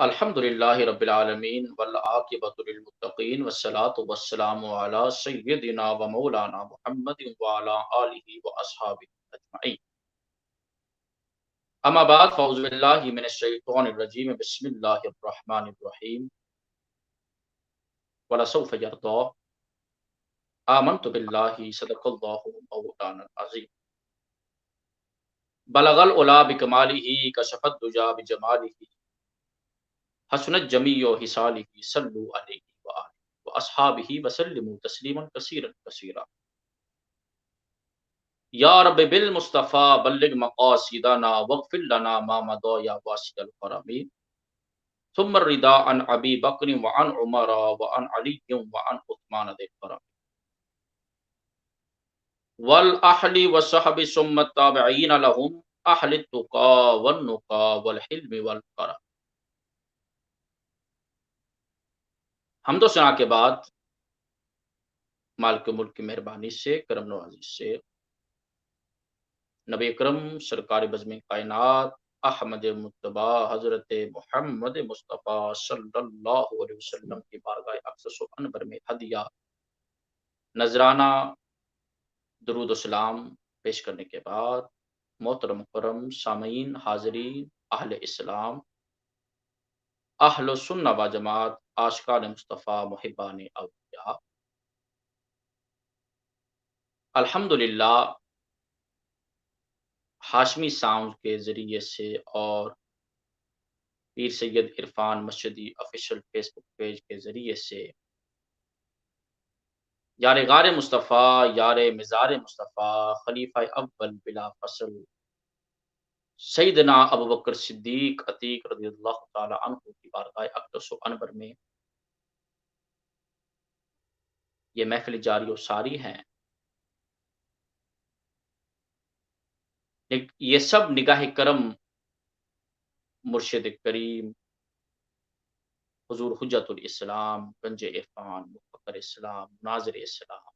الحمد للہ رب العالمین والعاقبۃ للمتقین والصلاۃ والسلام علی سیدنا و مولانا محمد وعلی آلہ واصحابہ اجمعین۔ اما بعد فاعوذ باللہ من الشیطان الرجیم، بسم اللہ الرحمن الرحیم۔ ولسوف یرضی، آمنت باللہ، صدق اللہ مولانا العظیم۔ بلغ العلا بکمالہ، کشف الدجی بجمالہ، حسنت جمیع حصالہ، صلوا علیہ وآلہ واصحابہ وسلموا تسلیما کثیرا کثیرا۔ یا رب بالمصطفیٰ بلغ مقاصدنا واغفر لنا ما مضى یا واسع الکرم۔ ثم الرضا عن ابی بکر وعن عمر وعن علی وعن عثمان ذی الکرم والاہل والصحب ثم التابعین لهم اہل التقى والنقى والحلم والکرم۔ حمد و ثنا کے بعد مالک ملک کی مہربانی سے، کرم نوازی سے، نبی اکرم سرکار بزم کائنات احمد متبا حضرت محمد مصطفیٰ صلی اللہ علیہ وسلم کی بارگاہ اقدس و انور میں ہدیہ نذرانہ درود و سلام پیش کرنے کے بعد، محترم مکرم سامعین، حاضرین، اہل اسلام، اہل سنہ و جماعت، عاشقان مصطفیٰ، محبان اولیاء، الحمدللہ ہاشمی ساؤنڈ کے ذریعے سے اور پیر سید عرفان مسجدی آفیشیل فیس بک پیج کے ذریعے سے یار غار مصطفیٰ، یار مزار مصطفیٰ، خلیفہ اول بلا فصل سیدنا ابوبکر صدیق عتیق رضی اللہ تعالی عنہ کی بارگاہ اقدس و انور میں یہ محفل جاری و ساری ہیں۔ یہ سب نگاہ کرم مرشد کریم حضور حجت الاسلام، گنج عرفان، مفکر اسلام، مناظر اسلام،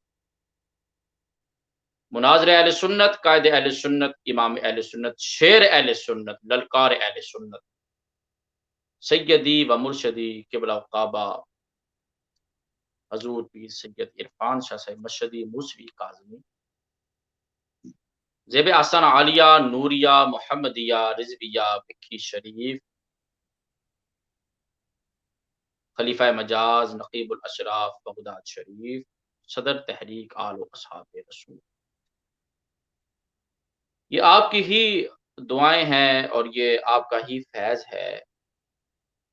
مناظر اہل سنت، قائد اہل سنت، امام اہل سنت، شیر اہل سنت، للکار اہل سنت، سیدی و مرشدی قبلہ و کعبہ حضور پیر سید عرفان شاہ صاحب مشہدی موسوی کاظمی، زیب آستانہ عالیہ، نوریہ، محمدیہ، رضویہ، بکھی شریف، خلیفہ مجاز، نقیب الاشراف بغداد شریف، صدر تحریک آل و اصحاب رسول۔ یہ آپ کی ہی دعائیں ہیں اور یہ آپ کا ہی فیض ہے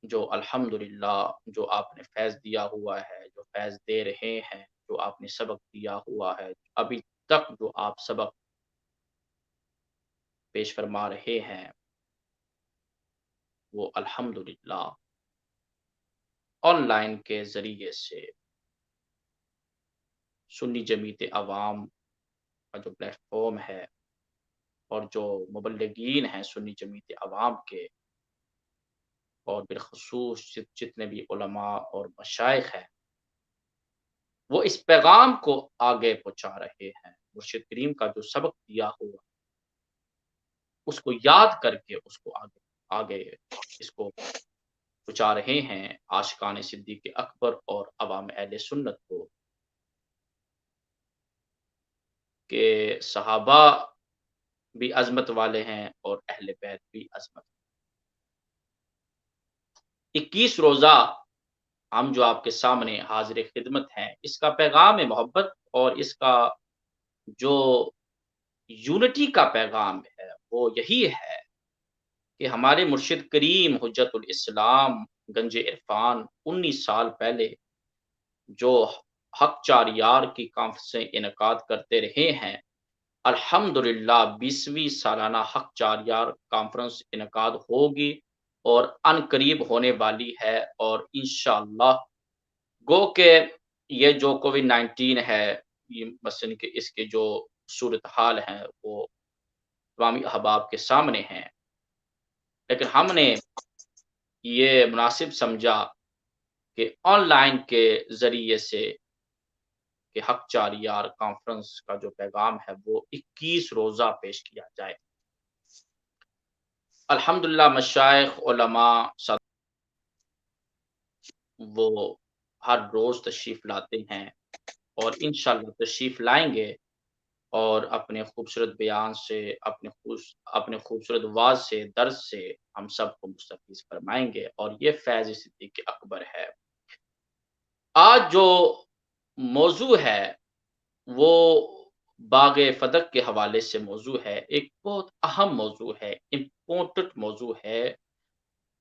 جو الحمدللہ جو آپ نے فیض دیا ہوا ہے، جو فیض دے رہے ہیں، جو آپ نے سبق دیا ہوا ہے، ابھی تک جو آپ سبق پیش فرما رہے ہیں، وہ الحمدللہ آن لائن کے ذریعے سے سنی جمیعت عوام کا جو پلیٹ فارم ہے اور جو مبلغین ہیں سنی جمیعت عوام کے، اور بالخصوص جتنے بھی علماء اور مشائخ ہیں، وہ اس پیغام کو آگے پہنچا رہے ہیں۔ مرشد کریم کا جو سبق دیا ہوا اس کو یاد کر کے اس کو آگے اس کو پہنچا رہے ہیں عاشقان صدیق اکبر اور عوام اہل سنت کو، کہ صحابہ بھی عظمت والے ہیں اور اہل بیت بھی عظمت۔ 21 روزہ ہم جو آپ کے سامنے حاضر خدمت ہیں، اس کا پیغام محبت اور اس کا جو یونٹی کا پیغام ہے وہ یہی ہے کہ ہمارے مرشد کریم حجت الاسلام گنج عرفان 19 سال پہلے جو حق چار یار کی کانفرنسیں انعقاد کرتے رہے ہیں، الحمدللہ 20ویں سالانہ حق چار یار کانفرنس انعقاد ہوگی اور ان قریب ہونے والی ہے، اور انشاءاللہ گو کہ یہ جو کووڈ 19 ہے، یہ مثلا کہ اس کے جو صورتحال ہیں وہ عوامی احباب کے سامنے ہیں، لیکن ہم نے یہ مناسب سمجھا کہ آن لائن کے ذریعے سے کہ حق چار یار کانفرنس کا جو پیغام ہے وہ 21 روزہ پیش کیا جائے۔ الحمدللہ مشائخ، علماء، وہ ہر روز تشریف لاتے ہیں اور انشاءاللہ تشریف لائیں گے اور اپنے خوبصورت بیان سے، اپنے خوبصورت واز سے، درس سے ہم سب کو مستفیض فرمائیں گے، اور یہ فیض صدیق اکبر ہے۔ آج جو موضوع ہے وہ باغ فدق کے حوالے سے موضوع ہے، ایک بہت اہم موضوع ہے، امپورٹنٹ موضوع ہے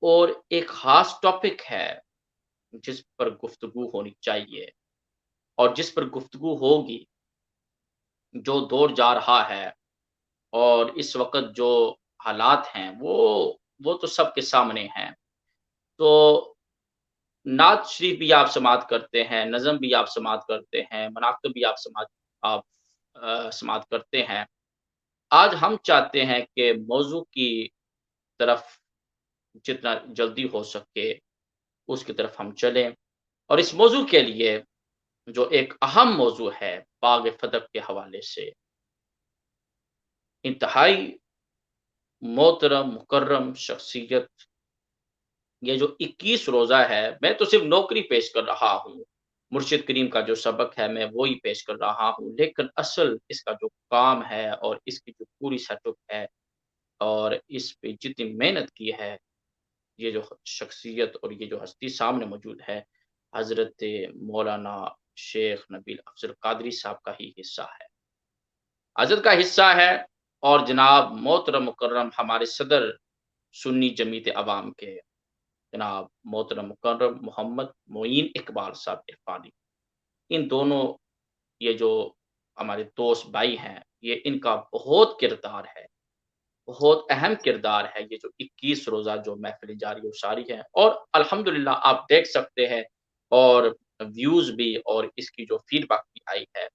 اور ایک خاص ٹاپک ہے جس پر گفتگو ہونی چاہیے، اور جس پر گفتگو ہوگی جو دور جا رہا ہے اور اس وقت جو حالات ہیں وہ تو سب کے سامنے ہیں۔ تو نعت شریف بھی آپ سماعت کرتے ہیں، نظم بھی آپ سماعت کرتے ہیں، مناقب بھی آپ سماعت کرتے ہیں۔ آج ہم چاہتے ہیں کہ موضوع کی طرف جتنا جلدی ہو سکے اس کی طرف ہم چلیں، اور اس موضوع کے لیے جو ایک اہم موضوع ہے باغ فدق کے حوالے سے، انتہائی محترم مکرم شخصیت، یہ جو 21 روزہ ہے، میں تو صرف نوکری پیش کر رہا ہوں، مرشد کریم کا جو سبق ہے میں وہی پیش کر رہا ہوں، لیکن اصل اس کا جو کام ہے اور اس کی جو پوری سیٹ اپ ہے اور اس پہ جتنی محنت کی ہے، یہ جو شخصیت اور یہ جو ہستی سامنے موجود ہے، حضرت مولانا شیخ نبیل افضل قادری صاحب کا ہی حصہ ہے، حضرت کا حصہ ہے، اور جناب محترم مکرم ہمارے صدر سنی جمیعت عوام کے جناب محترم مکرم محمد معین اقبال صاحب عرفانی، ان دونوں یہ جو ہمارے دوست بھائی ہیں، یہ ان کا بہت کردار ہے، بہت اہم کردار ہے، یہ جو 21 روزہ جو محفل جاری و ساری ہے، اور الحمدللہ آپ دیکھ سکتے ہیں، اور ویوز بھی اور اس کی جو فیڈ بیک بھی آئی ہے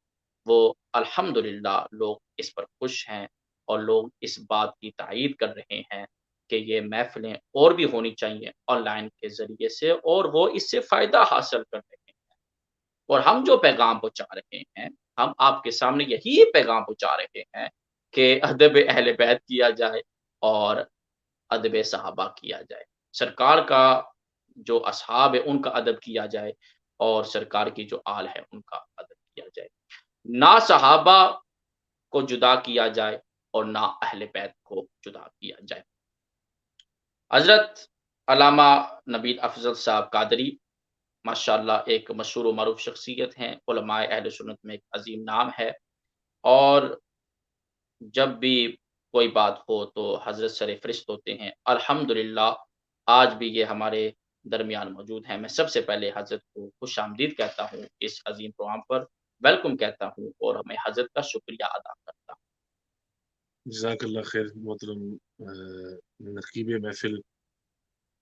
وہ الحمدللہ لوگ اس پر خوش ہیں، اور لوگ اس بات کی تائید کر رہے ہیں کہ یہ محفلیں اور بھی ہونی چاہیے آن لائن کے ذریعے سے، اور وہ اس سے فائدہ حاصل کر رہے ہیں، اور ہم جو پیغام پہنچا رہے ہیں، ہم آپ کے سامنے یہی پیغام پہنچا رہے ہیں کہ ادب اہل بیت کیا جائے اور ادب صحابہ کیا جائے، سرکار کا جو اصحاب ہے ان کا ادب کیا جائے، اور سرکار کی جو آل ہے ان کا ادب کیا جائے، نہ صحابہ کو جدا کیا جائے اور نہ اہل بیت کو جدا کیا جائے۔ حضرت علامہ نبیل افضل صاحب قادری ماشاءاللہ ایک مشہور و معروف شخصیت ہیں، علماء اہل سنت میں ایک عظیم نام ہے، اور جب بھی کوئی بات ہو تو حضرت سر فہرست ہوتے ہیں، الحمدللہ آج بھی یہ ہمارے درمیان موجود ہیں۔ میں سب سے پہلے حضرت کو خوش آمدید کہتا ہوں اس عظیم پروگرام پر، ویلکم کہتا ہوں، اور میں حضرت کا شکریہ ادا کرتا ہوں۔ جزاک اللہ خیر محترم نقیب محفل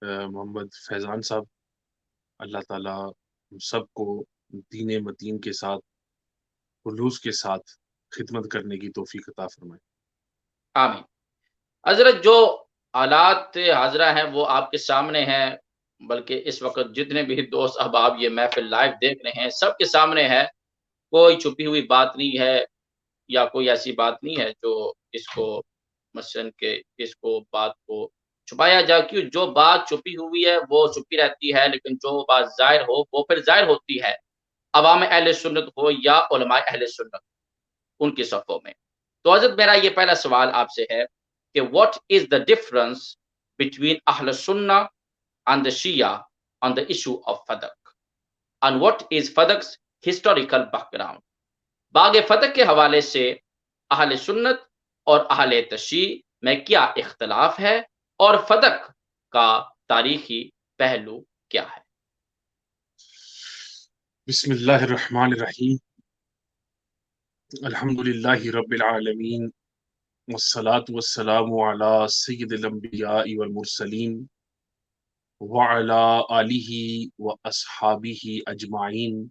محمد فیضان صاحب، اللہ تعالیٰ ہم سب کو دین متین کے ساتھ خلوص کے ساتھ خدمت کرنے کی توفیق عطا فرمائے۔ آمین۔ حضرت جو حالات حاضرہ ہیں وہ آپ کے سامنے ہیں، بلکہ اس وقت جتنے بھی دوست احباب یہ محفل لائیو دیکھ رہے ہیں سب کے سامنے ہے، کوئی چھپی ہوئی بات نہیں ہے، یا کوئی ایسی بات نہیں ہے جو اس کو مثلاً کہ اس کو بات کو چھپایا جائے، کیوں جو بات چھپی ہوئی ہے وہ چھپی رہتی ہے، لیکن جو بات ظاہر ہو وہ پھر ظاہر ہوتی ہے، عوام اہل سنت ہو یا علماء اہل سنت ان کی صفوں میں۔ تو حضرت میرا یہ پہلا سوال آپ سے ہے کہ what is the difference between اہل سنہ and the Shia on the issue of Fadak, and what is Fadak's historical background؟ باغ فتح کے حوالے سے اہل سنت اور اہل تشیع میں کیا اختلاف ہے، اور فدق کا تاریخی پہلو کیا ہے؟ بسم اللہ الرحمن الرحیم، الحمد للہ رب العالمین، والصلاة والسلام علی سید الانبیاء والمرسلین وعلی آلہ واصحابہ اجمعین،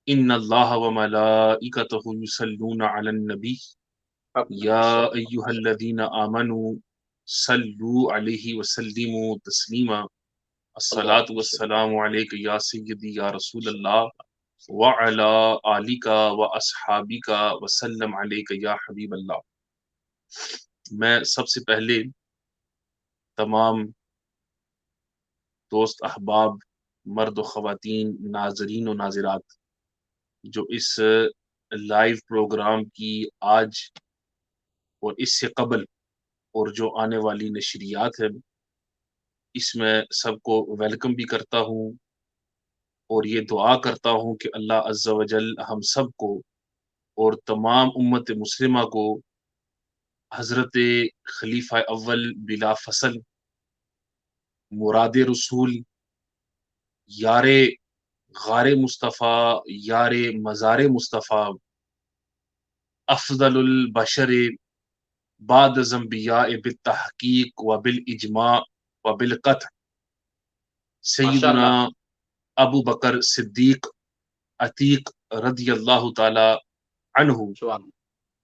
ان اللہ وملائکتہ یصلون علی النبی یا ایہا الذین آمنوا صلوا علیہ وسلموا تسلیما، الصلاة والسلام علیک یا سیدی یا رسول اللہ وعلی آلک واصحابک وسلم علیک یا حبیب اللہ۔ میں سب سے پہلے تمام دوست احباب مرد و خواتین، ناظرین و ناظرات جو اس لائیو پروگرام کی آج اور اس سے قبل اور جو آنے والی نشریات ہیں اس میں سب کو ویلکم بھی کرتا ہوں اور یہ دعا کرتا ہوں کہ اللہ عز و جل ہم سب کو اور تمام امت مسلمہ کو حضرت خلیفہ اول بلا فصل، مراد رسول، یار غار مصطفیٰ، یار مزار مصطفیٰ، افضل البشر بعد انبیاء بالتحقیق و بالاجماع و بالقطع، ماشاء سیدنا اللہ. ابو بکر صدیق عتیق رضی اللہ تعالی عنہ سبحان.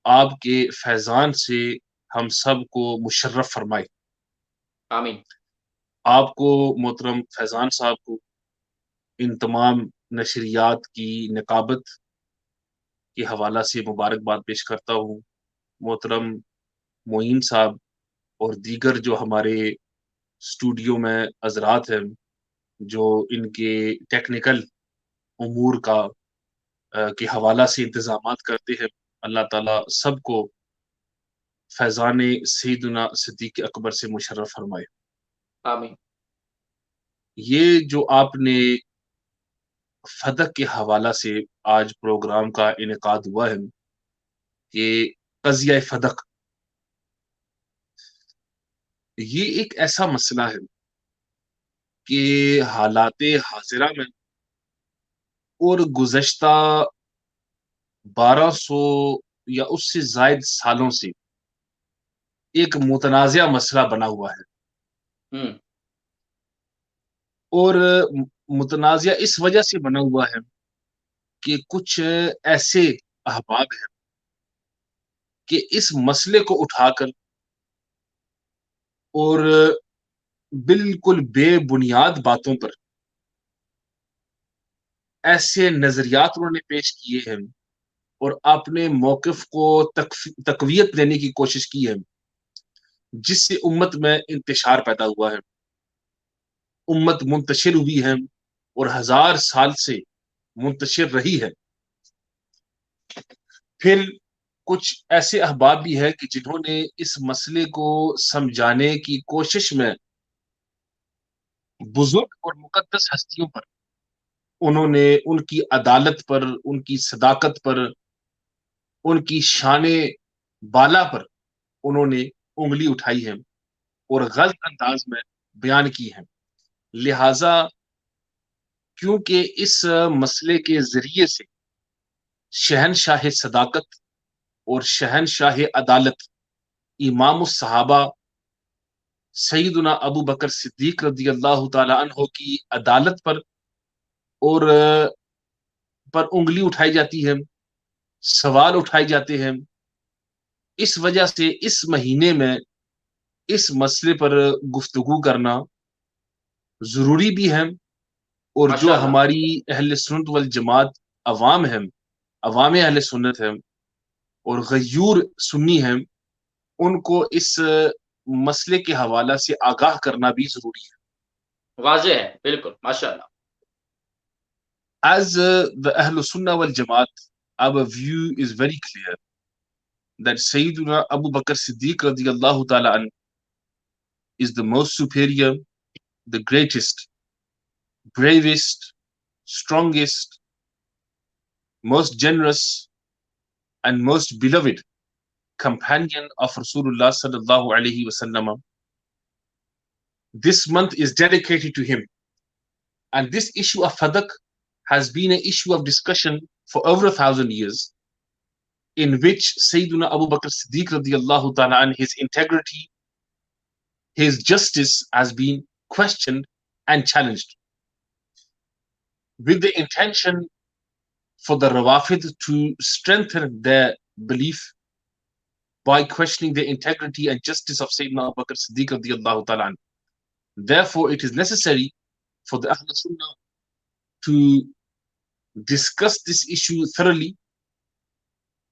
آپ کے فیضان سے ہم سب کو مشرف فرمائے. آمین. آپ کو محترم فیضان صاحب کو ان تمام نشریات کی نقابت کے حوالہ سے مبارکباد پیش کرتا ہوں. محترم معین صاحب اور دیگر جو ہمارے اسٹوڈیو میں حضرات ہیں جو ان کے ٹیکنیکل امور کا کے حوالہ سے انتظامات کرتے ہیں، اللہ تعالیٰ سب کو فیضان سیدنا صدیق اکبر سے مشرف فرمائے. آمین. یہ جو آپ نے فدق کے حوالہ سے آج پروگرام کا انعقاد ہوا ہے کہ قضیہ فدق، یہ ایک ایسا مسئلہ ہے کہ حالات حاضرہ میں اور گزشتہ 1200 یا اس سے زائد سالوں سے ایک متنازع مسئلہ بنا ہوا ہے. ہم. اور متنازع اس وجہ سے بنا ہوا ہے کہ کچھ ایسے احباب ہیں کہ اس مسئلے کو اٹھا کر اور بالکل بے بنیاد باتوں پر ایسے نظریات انہوں نے پیش کیے ہیں اور اپنے موقف کو تقویت دینے کی کوشش کی ہے جس سے امت میں انتشار پیدا ہوا ہے. امت منتشر ہوئی ہے اور 1000 سال سے منتشر رہی ہے. پھر کچھ ایسے احباب بھی ہیں کہ جنہوں نے اس مسئلے کو سمجھانے کی کوشش میں بزرگ اور مقدس ہستیوں پر، انہوں نے ان کی عدالت پر، ان کی صداقت پر، ان کی شان بالا پر انہوں نے انگلی اٹھائی ہے اور غلط انداز میں بیان کی ہے. لہذا کیونکہ اس مسئلے کے ذریعے سے شہنشاہ صداقت اور شہنشاہ عدالت امام الصحابہ سیدنا ابو بکر صدیق رضی اللہ تعالی عنہ کی عدالت پر اور پر انگلی اٹھائی جاتی ہے، سوال اٹھائے جاتے ہیں، اس وجہ سے اس مہینے میں اس مسئلے پر گفتگو کرنا ضروری بھی ہے. اور ماشاء جو اللہ. ہماری اہل سنت والجماعت عوام ہیں، عوام اہل سنت ہیں اور غیور سنی ہیں، ان کو اس مسئلے کے حوالہ سے آگاہ کرنا بھی ضروری ہے. واضح ہے بالکل. ماشاء اللہ. As the Ahl Sunnah wal Jamaat, our view is very clear that Sayyidina Abu Bakr Siddiq radiallahu ta'ala an is the most superior, the greatest, bravest, strongest, most generous, and most beloved companion of Rasulullah sallallahu alaihi wasallam. This month is dedicated to him, and this issue of Fadak has been an issue of discussion for over 1,000 years, in which Sayyidina Abu Bakr Siddiq radiallahu ta'ala an, his integrity, his justice has been questioned and challenged, with the intention for the Rawafid to strengthen their belief by questioning the integrity and justice of Sayyidina Abu Bakr Siddiq radiallahu ta'ala an. Therefore, it is necessary for the Ahl Sunnah to discuss this issue thoroughly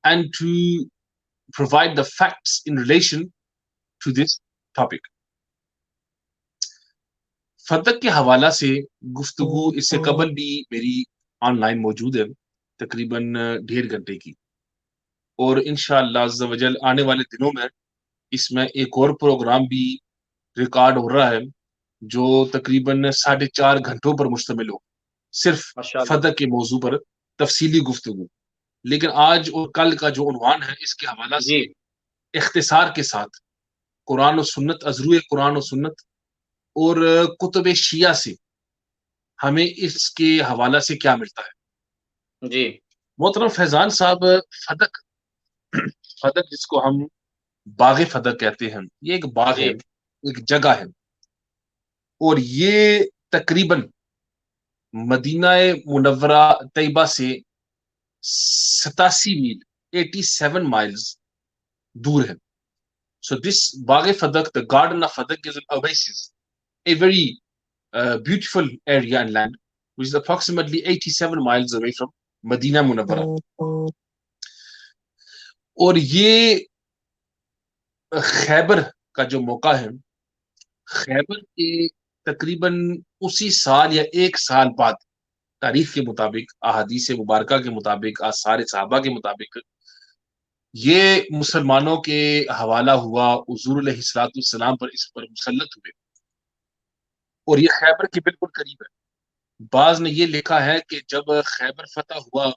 and to provide the facts in relation to this topic. فتح کے حوالہ سے گفتگو اس سے قبل بھی میری on line موجود ہے تقریباً 1.5 گھنٹے کی، اور انشاءاللہ عز و جل آنے والے دنوں میں اس میں ایک اور پروگرام بھی ریکارڈ ہو رہا ہے جو تقریباً 4.5 گھنٹوں پر مشتمل ہو، صرف ماشاءاللہ فتح کے موضوع پر تفصیلی گفتگو۔ لیکن آج اور کل کا جو عنوان ہے اس کے حوالہ جی سے اختصار کے ساتھ قرآن و سنت، ازروع قرآن و سنت اور کتب شیعہ سے ہمیں اس کے حوالہ سے کیا ملتا ہے۔ جی محترم فیضان صاحب، فدق فدق جس کو ہم باغ فدق کہتے ہیں، یہ ایک باغ ہے، جی ایک جگہ ہے، اور یہ تقریباً مدینہ منورہ طیبہ سے 87 میل 87 miles دور ہے۔ So this Bagh Fadak, the Garden of Fadak, is an oasis, a very beautiful area and land, which is approximately 87 miles away from Medina Munawwara. اور یہ خیبر کا جو موقع ہے، خیبر کے تقریباً اسی سال یا 1 سال بعد، تاریخ کے مطابق، احادیث مبارکہ کے مطابق، آثار صحابہ کے مطابق، یہ مسلمانوں کے حوالہ ہوا، حضور علیہ الصلوۃ والسلام پر اس پر مسلط ہوئے، اور یہ خیبر کے بالکل قریب ہے۔ بعض نے یہ لکھا ہے کہ جب خیبر فتح ہوا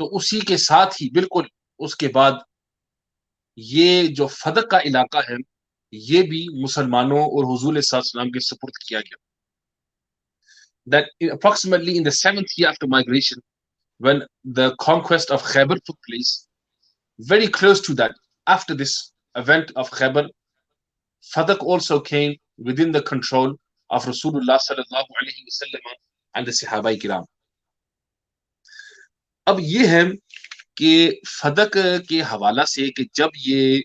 تو اسی کے ساتھ ہی بالکل اس کے بعد یہ جو فدق کا علاقہ ہے یہ بھی مسلمانوں اور حضور علیہ السلام کے سپرد کیا گیا۔ That approximately in the 7th year after migration, when the conquest of Khaybar took place, very close to that, after this event of Khaybar, Fadak also came within the control of Rasulullah sallallahu alaihi wasallam and the Sahaba kiram. اب یہ ہے کہ فدق کے حوالہ سے کہ جب یہ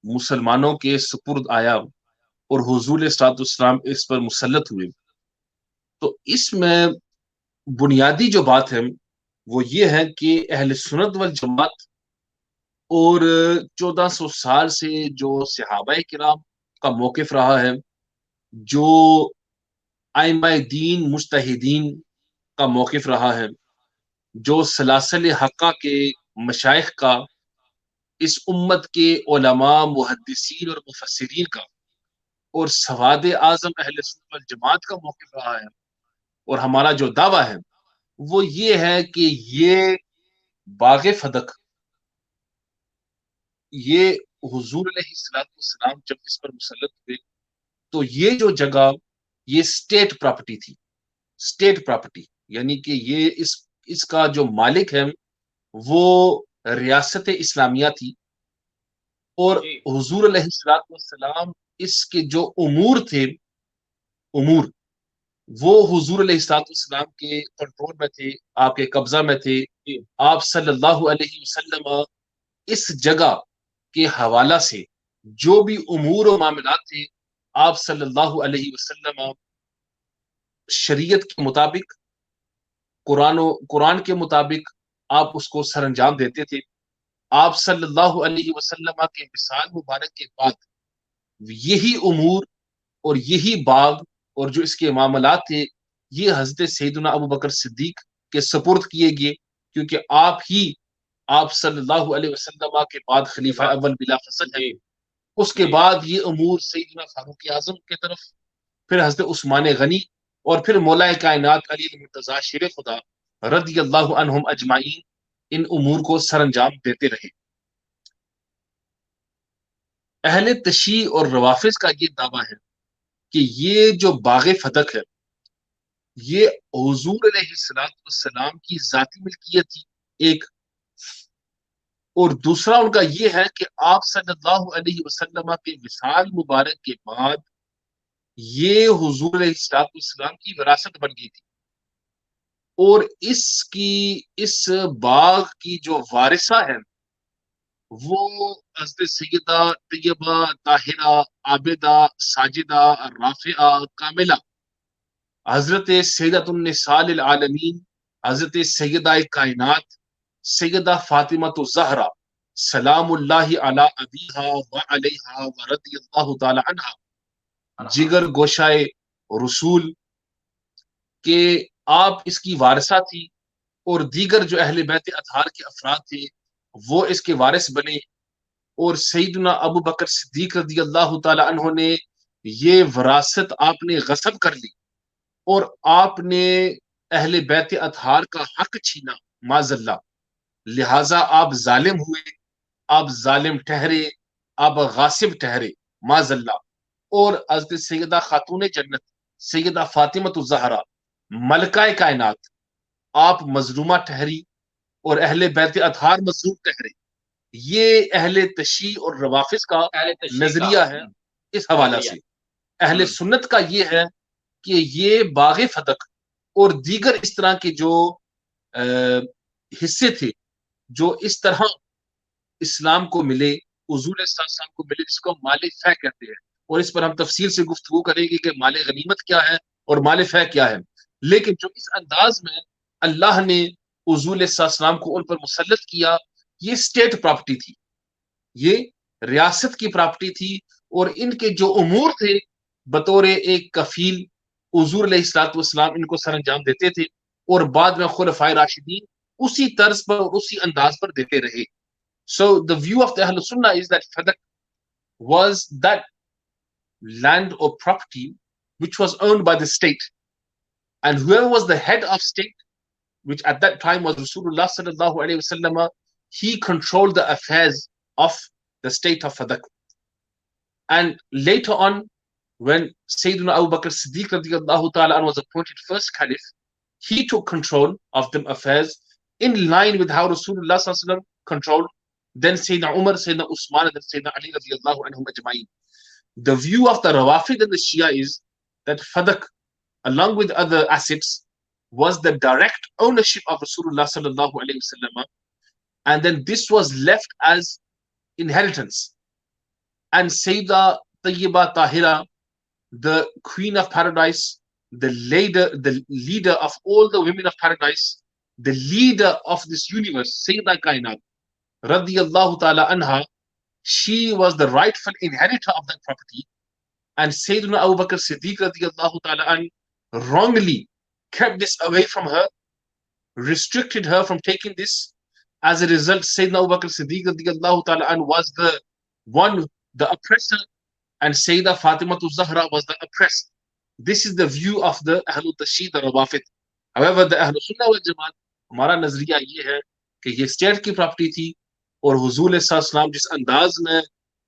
مسلمانوں کے سپرد آیا اور حضور علیہ السلام اس پر مسلط ہوئے، تو اس میں بنیادی جو بات ہے وہ یہ ہے کہ اہل سنت والجماعت اور 1400 سال سے جو صحابہ کرام کا موقف رہا ہے، جو ائمہ دین مجتہدین کا موقف رہا ہے، جو سلاسل حقہ کے مشائخ کا، اس امت کے علماء، محدثین اور مفسرین کا، اور سواد اعظم اہل سنت والجماعت کا موقف رہا ہے، اور ہمارا جو دعویٰ ہے وہ یہ ہے کہ یہ باغ فدق، یہ حضور علیہ السلام جب اس پر مسلط ہوئے تو یہ جو جگہ یہ اسٹیٹ پراپرٹی تھی، اسٹیٹ پراپرٹی، یعنی کہ یہ اس کا جو مالک ہے وہ ریاست اسلامیہ تھی، اور حضور علیہ السلام اس کے جو امور تھے، امور وہ حضور علیہ السلام کے کنٹرول میں تھے، آپ کے قبضہ میں تھے۔ آپ صلی اللہ علیہ وسلم اس جگہ کے حوالہ سے جو بھی امور و معاملات تھے، آپ صلی اللہ علیہ وسلم شریعت کے مطابق، قرآن کے مطابق آپ اس کو سر انجام دیتے تھے۔ آپ صلی اللہ علیہ وسلم کے وصال مبارک کے بعد یہی امور اور یہی باغ اور جو اس کے معاملات تھے یہ حضرت سیدنا ابو بکر صدیق کے سپرد کیے گئے، کیونکہ آپ صلی اللہ علیہ وسلم کے بعد خلیفہ اول بلا فصل ہے۔ اس کے بعد یہ امور سیدنا فاروق اعظم کی طرف، پھر حضرت عثمان غنی، اور پھر مولا کائنات علی المرتضیٰ شیر خدا رضی اللہ عنہم اجمعین ان امور کو سر انجام دیتے رہے۔ اہل تشیع اور روافض کا یہ دعویٰ ہے کہ یہ جو باغ فدق ہے یہ حضور علیہ السلام کی ذاتی ملکیت تھی، ایک، اور دوسرا ان کا یہ ہے کہ آپ صلی اللہ علیہ وسلم کے وصال مبارک کے بعد یہ حضور علیہ السلام کی وراثت بن گئی تھی، اور اس باغ کی جو وارثہ ہے وہ حضرت سیدہ طیبہ طاہرہ عابدہ ساجدہ رافعہ کاملہ حضرت سیدۃ النساء العالمین، حضرت سیدہ کائنات سیدہ فاطمہ الزہرا سلام اللہ علی ابیہا و علیہا و رضی اللہ تعالی عنہا، جگر گوشائے رسول کہ آپ اس کی وارثہ تھی، اور دیگر جو اہل بیت اطہار کے افراد تھے وہ اس کے وارث بنے، اور سیدنا ابو بکر صدیق رضی اللہ تعالی عنہ نے یہ وراثت آپ نے غصب کر لی، اور آپ نے اہل بیت اطہار کا حق چھینا معاذ اللہ، لہٰذا آپ ظالم ہوئے، آپ ظالم ٹھہرے، آپ غاصب ٹھہرے معاذ اللہ۔ اور حضرت سیدہ خاتون جنت سیدہ فاطمہ الزہرا ملکہ کائنات آپ مظلومہ ٹھہری، اور اہل بیت اطہار مظلوم ٹھہرے۔ یہ اہل تشیع اور روافظ کا اہل تشیع کا نظریہ ہے اس حوالہ نظریہ۔ سے۔ اہل سنت کا یہ ہے کہ یہ باغ فتق اور دیگر اس طرح کے جو حصے تھے جو اس طرح اسلام کو ملے، حضور صلی اللہ علیہ وسلم کو ملے، جس کو مال فہ کہتے ہیں، اور اس پر ہم تفصیل سے گفتگو کریں گے کہ مال غنیمت کیا ہے اور مال فہ کیا ہے۔ لیکن جو اس انداز میں اللہ نے حضور صلی اللہ علیہ وسلم کو ان پر مسلط کیا، یہ اسٹیٹ پراپرٹی تھی، یہ ریاست کی پراپرٹی تھی، اور ان کے جو امور تھے بطور ایک کفیل حضور علیہ الصلوۃ والسلام ان کو سر انجام دیتے تھے، اور بعد میں خلفائے راشدین اسی طرز پر اور اسی انداز پر دیتے رہے۔ So the view of the Ahl Sunnah is that Fadak was that land or property which was owned by the state, and whoever was the head of state, which at that time was Rasulullah sallallahu alaihi wasallam, he controlled the affairs of the state of Fadak. And later on, when Sayyidina Abu Bakr Siddiq radiyallahu ta'ala anhu was appointed first caliph, he took control of the affairs in line with how Rasulullah sallallahu alaihi wasallam controlled, then Sayyidina Umar, Sayyidina Usman, and then Sayyidina Ali radiyallahu anhum ajma'in. The view of the Rawafid and the Shia is that Fadak, along with other assets, was the direct ownership of Rasulullah sallallahu alaihi wasallam, and then this was left as inheritance. And Sayyidah Tayyiba Tahira, the Queen of Paradise, the leader of all the women of paradise, the leader of this universe, Sayyidah Kainat radiyallahu ta'ala anha, she was the rightful inheritor of that property. And Sayyidina Abu Bakr Siddiq radiyallahu ta'ala an wrongly kept this away from her, restricted her from taking this. As a result, Sayyidina Abu Bakr Siddiq radiyallahu ta'ala an was the one, the oppressor, and Sayyidah Fatima Zahra was the oppressed. This is the view of the Ahlul Tashid, the Rawafid. However, the Ahlul Sunnah wal Jamaat, ہمارا نظریہ یہ ہے کہ یہ state کی property تھی، اور حضور صلی اللہ علیہ وسلم جس انداز میں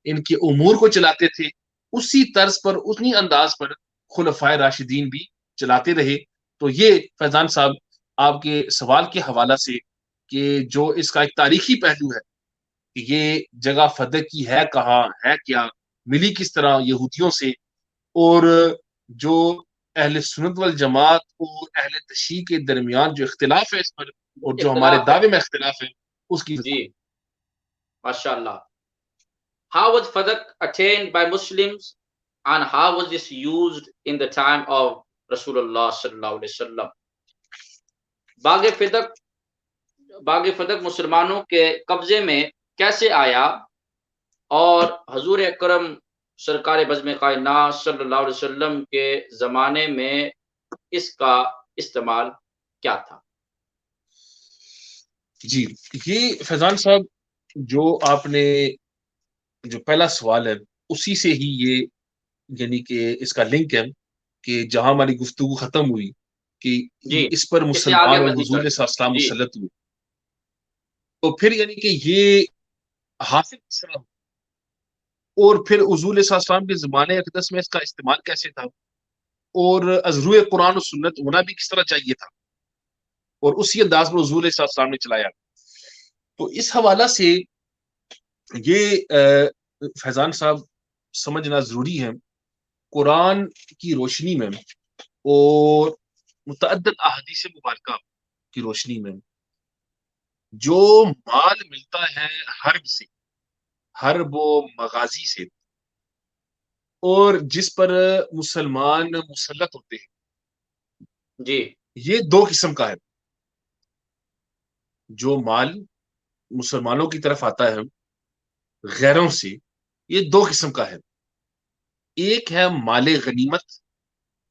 ان کے امور کو چلاتے تھے اسی طرز پر، اتنی انداز پر خلفائے راشدین بھی چلاتے رہے۔ تو یہ فیضان صاحب آپ کے سوال کے حوالہ سے کہ جو اس کا ایک تاریخی پہلو ہے کہ یہ جگہ فدق کی ہے کہاں، ہے کیا، ملی کس طرح یہودیوں سے، اور جو اہل سنت والجماعت اور اہل تشیع کے درمیان جو اختلاف ہے اس پر، اور جو ہمارے دعوے میں اختلاف ہے اس کی جی ماشاءاللہ۔ How was Fadak attained by Muslims, and how was this used in the time of Rasulullah sallallahu alaihi wasallam? باغ فدق مسلمانوں کے قبضے میں کیسے آیا، اور حضور اکرم سرکار بزم کائنات صلی اللہ علیہ وسلم کے زمانے میں اس کا استعمال کیا تھا؟ جی، یہ فیضان صاحب جو آپ نے جو پہلا سوال ہے اسی سے ہی یہ یعنی کہ اس کا لنک ہے کہ جہاں ہماری گفتگو ختم ہوئی کہ اس پر مسلمان اور حضور صلی اللہ علیہ وسلم مسلط ہوئے، تو پھر یعنی کہ یہ حاصل کس طرح، اور پھر حضور صلی اللہ علیہ وسلم کے زمانے اقدس میں اس کا استعمال کیسے تھا، اور از روئے قرآن و سنت ہونا بھی کس طرح چاہیے تھا، اور اسی انداز میں حضور صلی اللہ علیہ وسلم نے چلایا۔ تو اس حوالہ سے یہ فیضان صاحب سمجھنا ضروری ہے، قرآن کی روشنی میں اور متعدد احادیث مبارکہ کی روشنی میں جو مال ملتا ہے حرب سے، حرب و مغازی سے، اور جس پر مسلمان مسلط ہوتے ہیں، جی یہ دو قسم کا ہے۔ جو مال مسلمانوں کی طرف آتا ہے غیروں سے، یہ دو قسم کا ہے۔ ایک ہے مال غنیمت،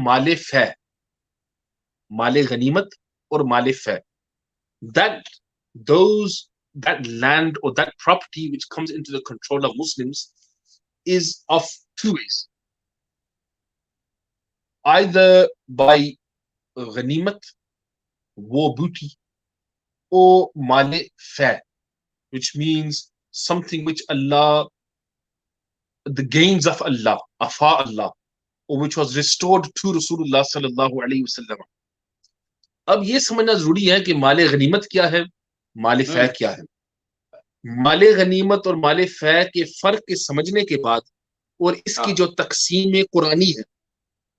مال فے، مال غنیمت اور مال فے. That that land or that property which comes into the control of Muslims is of two ways: either by غنیمت, war booty, or male fair, which means something which Allah, the gains of Allah, afa Allah, or which was restored to Rasulullah sallallahu alaihi wasallam. اب یہ سمجھنا ضروری ہے کہ مال غنیمت کیا ہے، مال فے کیا ہے. مال غنیمت اور مال فے کے فرق کے سمجھنے کے بعد اور اس کی جو تقسیم قرآنی ہے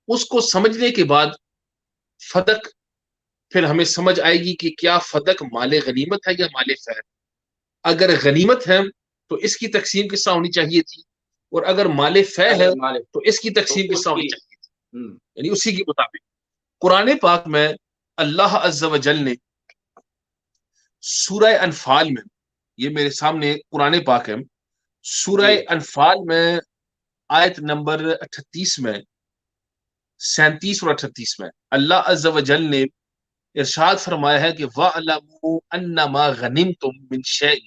اس کو سمجھنے کے بعد فدق پھر ہمیں سمجھ آئے گی کہ کیا فدق مال غنیمت ہے یا مال فے. اگر غنیمت ہے تو اس کی تقسیم کس طرح ہونی چاہیے تھی، اور اگر مال فے ہے تو اس کی تقسیم کس طرح ہونی چاہیے تھی، یعنی اسی کے مطابق. قرآن پاک میں اللہ عز و جل نے سورہ انفال میں، یہ میرے سامنے قرآن پاک ہے، سورہ انفال میں آیت نمبر 38 میں، 37 اور 38 میں اللہ عز و جل نے ارشاد فرمایا ہے کہ وَاعْلَمُوا أَنَّمَا غَنِمْتُم مِّن شَيْءٍ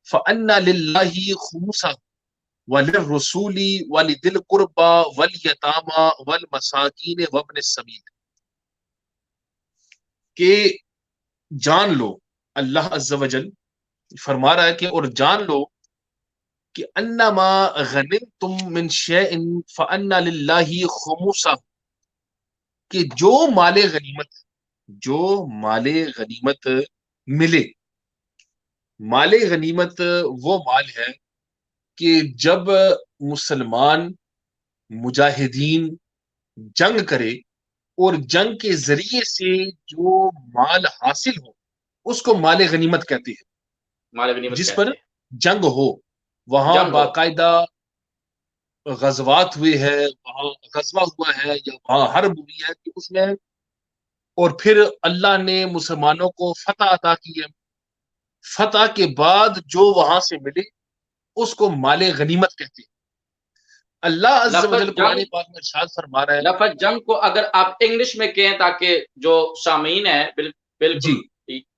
فَأَنَّ لِلَّهِ خُمُسَهُ وَلِلرَّسُولِ وَلِذِي الْقُرْبَى وَالْيَتَامَى وَالْمَسَاكِينِ وَابْنِ السَّبِيلِ، کہ جان لو، اللہ عز و جل فرما رہا ہے کہ اور جان لو کہ انما غنمتم من شیء فان للہ خمسہ، کہ جو مال غنیمت ملے. مال غنیمت وہ مال ہے کہ جب مسلمان مجاہدین جنگ کرے اور جنگ کے ذریعے سے جو مال حاصل ہو اس کو مال غنیمت کہتے ہیں. مال غنیمت جس کہتے پر ہیں. جنگ ہو، وہاں باقاعدہ غزوات ہوئے ہیں، وہاں غزوہ ہوا ہے یا وہاں حرب ہوئی ہے کہ اس میں، اور پھر اللہ نے مسلمانوں کو فتح عطا کی ہے، فتح کے بعد جو وہاں سے ملے اس کو مال غنیمت کہتے ہیں. اللہ عز و جل قرآن پاک میں ارشاد فرما رہا ہے. لفظ جنگ کو اگر آپ انگلش میں کہیں تاکہ جو سامعین ہیں بالکل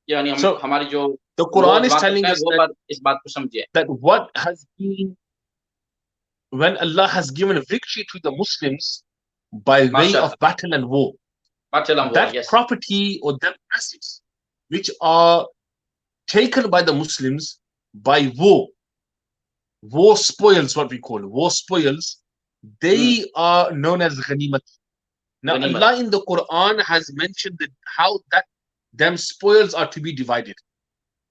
یعنی ہماری جو the Quran is telling us وہ بات اس بات کو سمجھے that what has been, when Allah has given victory to the Muslims by way of battle and war, that property or that assets which are taken by the Muslims by war spoils, what we call war spoils, they are known as ghanimat. Now Allah in the Quran has mentioned that how that them spoils are to be divided.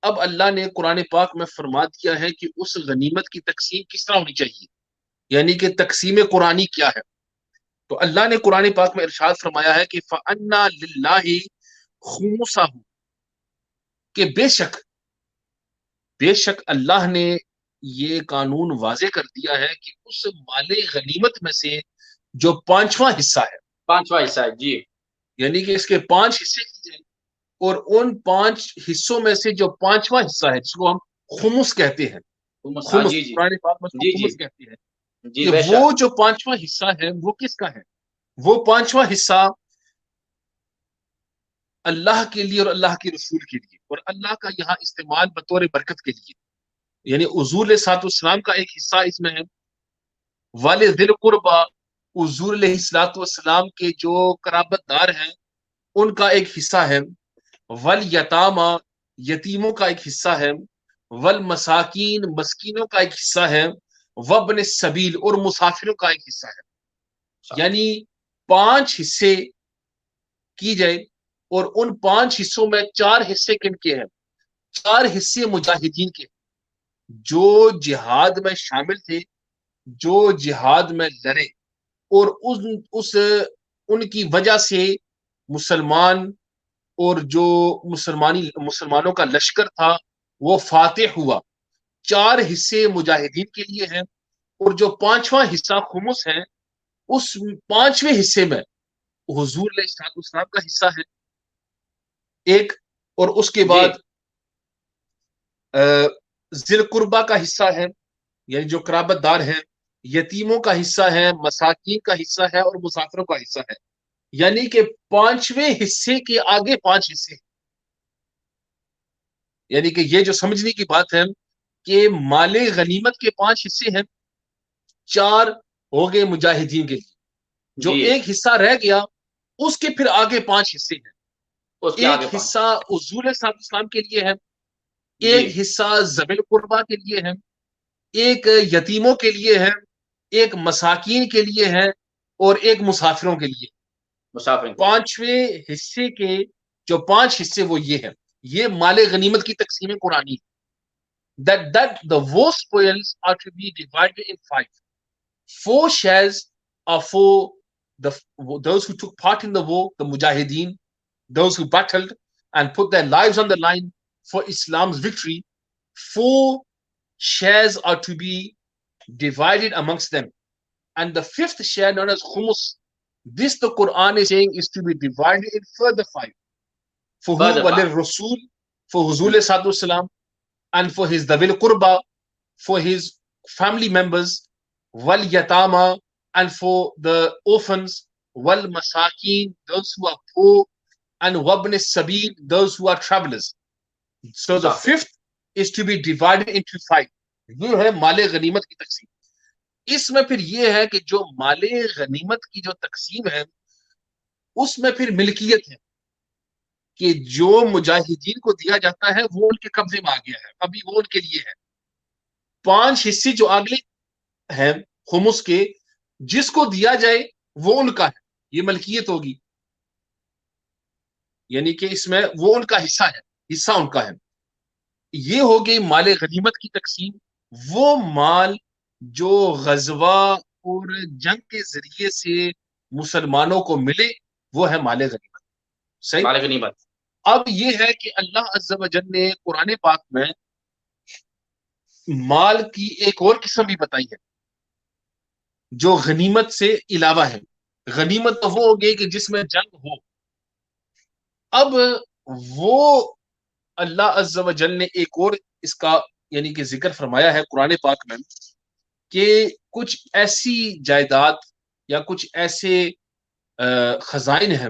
اب اللہ نے قرآن پاک میں فرما دیا ہے کہ اس غنیمت کی تقسیم کس طرح ہونی چاہیے، یعنی کہ تقسیم قرآنی کیا ہے. تو اللہ نے قرآن پاک میں ارشاد فرمایا ہے کہ فَأَنَّا لِلَّهِ خُمُسَهُ، کہ بے شک اللہ نے یہ قانون واضح کر دیا ہے کہ اس مال غنیمت میں سے جو پانچواں حصہ ہے جی، یعنی کہ اس کے 5 حصے کیے جائیں، اور ان 5 حصوں میں سے جو پانچواں حصہ ہے جس کو ہم خمس کہتے ہیں، خمس قرآن پاک میں خمس کہتے ہیں، کہ وہ جو پانچواں حصہ ہے وہ کس کا ہے؟ وہ پانچواں حصہ اللہ کے لیے اور اللہ کے رسول کے لیے، اور اللہ کا یہاں استعمال بطور برکت کے لیے، یعنی حضور علیہ الصلوۃ والسلام کا ایک حصہ اس میں ہے، والذی القربیٰ حضور علیہ الصلوۃ والسلام کے جو قرابت دار ہیں ان کا ایک حصہ ہے، والیتامیٰ یتیموں کا ایک حصہ ہے، والمساکین مسکینوں کا ایک حصہ ہے، وابن السبیل اور مسافروں کا ایک حصہ ہے. یعنی 5 حصے کی جائے، اور ان 5 حصوں میں 4 حصے کن کے ہیں؟ 4 حصے مجاہدین کے، جو جہاد میں شامل تھے، جو جہاد میں لڑے، اور ان کی وجہ سے مسلمان اور جو مسلمانوں کا لشکر تھا وہ فاتح ہوا. 4 حصے مجاہدین کے لیے ہیں، اور جو 5واں حصہ خمس ہے اس 5ویں حصے میں حضور علیہ السلام کا حصہ ہے ایک، اور اس کے بعد ذی القربیٰ کا حصہ ہے، یعنی جو قرابت دار ہیں، یتیموں کا حصہ ہے، مساکین کا حصہ ہے اور مسافروں کا حصہ ہے. یعنی کہ 5ویں حصے کے آگے 5 حصے. یعنی کہ یہ جو سمجھنے کی بات ہے کہ مال غنیمت کے 5 حصے ہیں. 4 ہو گئے مجاہدین کے لیے، جو جی ایک حصہ رہ گیا اس کے پھر آگے 5 حصے ہیں. اس کے ایک آگے 5. حصہ حضور صلی اللہ علیہ وسلم کے لیے ہے، جی ایک حصہ ذوی القربا کے لیے ہے، ایک یتیموں کے لیے ہے، ایک مساکین کے لیے ہے اور ایک مسافروں کے لیے. مسافر کے. 5ویں حصے کے جو 5 حصے وہ یہ ہیں. یہ مال غنیمت کی تقسیم قرآنی ہے. that the war spoils are to be divided in 5. 4 shares are for those who took part in the war, the mujahideen, those who battled and put their lives on the line for Islam's victory. 4 shares are to be divided amongst them. And the 5th share, known as khumus, this the Quran is saying is to be divided in further 5. For who? Walil Rasul, for Huzul Sadhu Salam, and for his Davil Qurba, for his family members, wal yatama, and for the orphans, wal masakeen, those who are poor, and wabn sabil, those who are travelers. So the 5th is to be divided into 5. یہ ہے مال غنیمت کی تقسیم. اس میں پھر یہ ہے کہ جو مال غنیمت کی جو تقسیم ہے اس میں پھر ملکیت ہے کہ جو مجاہدین کو دیا جاتا ہے وہ ان کے قبضے میں آ گیا ہے، ابھی وہ ان کے لیے ہے. 5 حصے جو اگلے ہیں خمس کے، جس کو دیا جائے وہ ان کا ہے، یہ ملکیت ہوگی. یعنی کہ اس میں وہ ان کا حصہ ہے، حصہ ان کا ہے. یہ ہو گئی مال غنیمت کی تقسیم. وہ مال جو غزوہ اور جنگ کے ذریعے سے مسلمانوں کو ملے وہ ہے مال غنیمت. صحیح؟ مال غنیمت. اب یہ ہے کہ اللہ عز و جل نے قرآن پاک میں مال کی ایک اور قسم بھی بتائی ہے جو غنیمت سے علاوہ ہے. غنیمت تو وہ ہوگی کہ جس میں جنگ ہو. اب وہ اللہ عز و جل نے ایک اور اس کا یعنی کہ ذکر فرمایا ہے قرآن پاک میں کہ کچھ ایسی جائیداد یا کچھ ایسے خزائن ہیں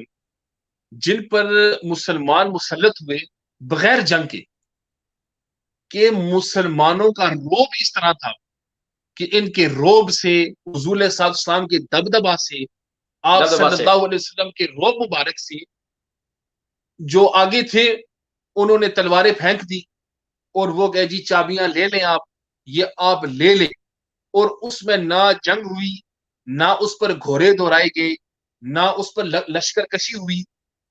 جن پر مسلمان مسلط ہوئے بغیر جنگ کے، کہ مسلمانوں کا روب اس طرح تھا کہ ان کے روب سے، حضور صلی اللہ علیہ وسلم کے دبدبا سے، آپ صلی اللہ علیہ وسلم کے روب مبارک سے، جو آگے تھے انہوں نے تلواریں پھینک دی اور وہ کہے جی چابیاں لے لیں آپ، یہ آپ لے لیں. اور اس میں نہ جنگ ہوئی، نہ اس پر گھوڑے دوڑائے گئے، نہ اس پر لشکر کشی ہوئی،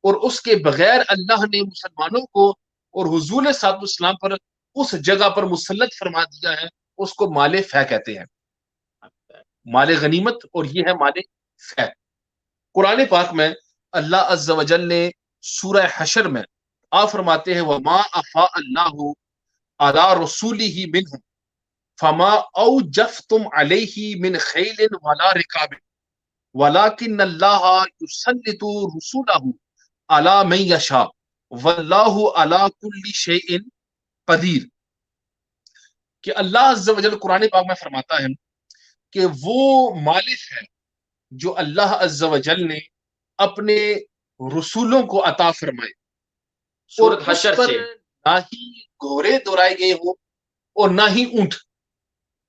اور اس کے بغیر اللہ نے مسلمانوں کو اور حضور صلی اللہ علیہ وسلم پر اس جگہ پر مسلط فرما دیا ہے. اس کو مال فہ کہتے ہیں، مال غنیمت، اور یہ ہے مال فہ. قرآن پاک میں اللہ عز و جل نے سورہ حشر میں آپ فرماتے ہیں وَمَا أَفَاءَ اللَّهُ عَلَىٰ رَسُولِهِ مِنْهُمْ فَمَا أَوْجَفْتُمْ عَلَيْهِ مِنْ خَيْلٍ وَلَا رِكَابٍ وَلَكِنَّ اللَّهَ يُسَلِّطُ رُسُولَهُ عَلَىٰ مَن يَشَاءُ وَاللَّهُ عَلَىٰ كُلِّ شَيْءٍ قدیر. کہ اللہ عز و جل قرآن پاک میں فرماتا ہے کہ وہ مالک ہے جو اللہ عز و جل نے اپنے رسولوں کو عطا فرمائے، اور اس پر نہ ہی گھوڑے دوڑائے گئے ہو اور نہ ہی اونٹ.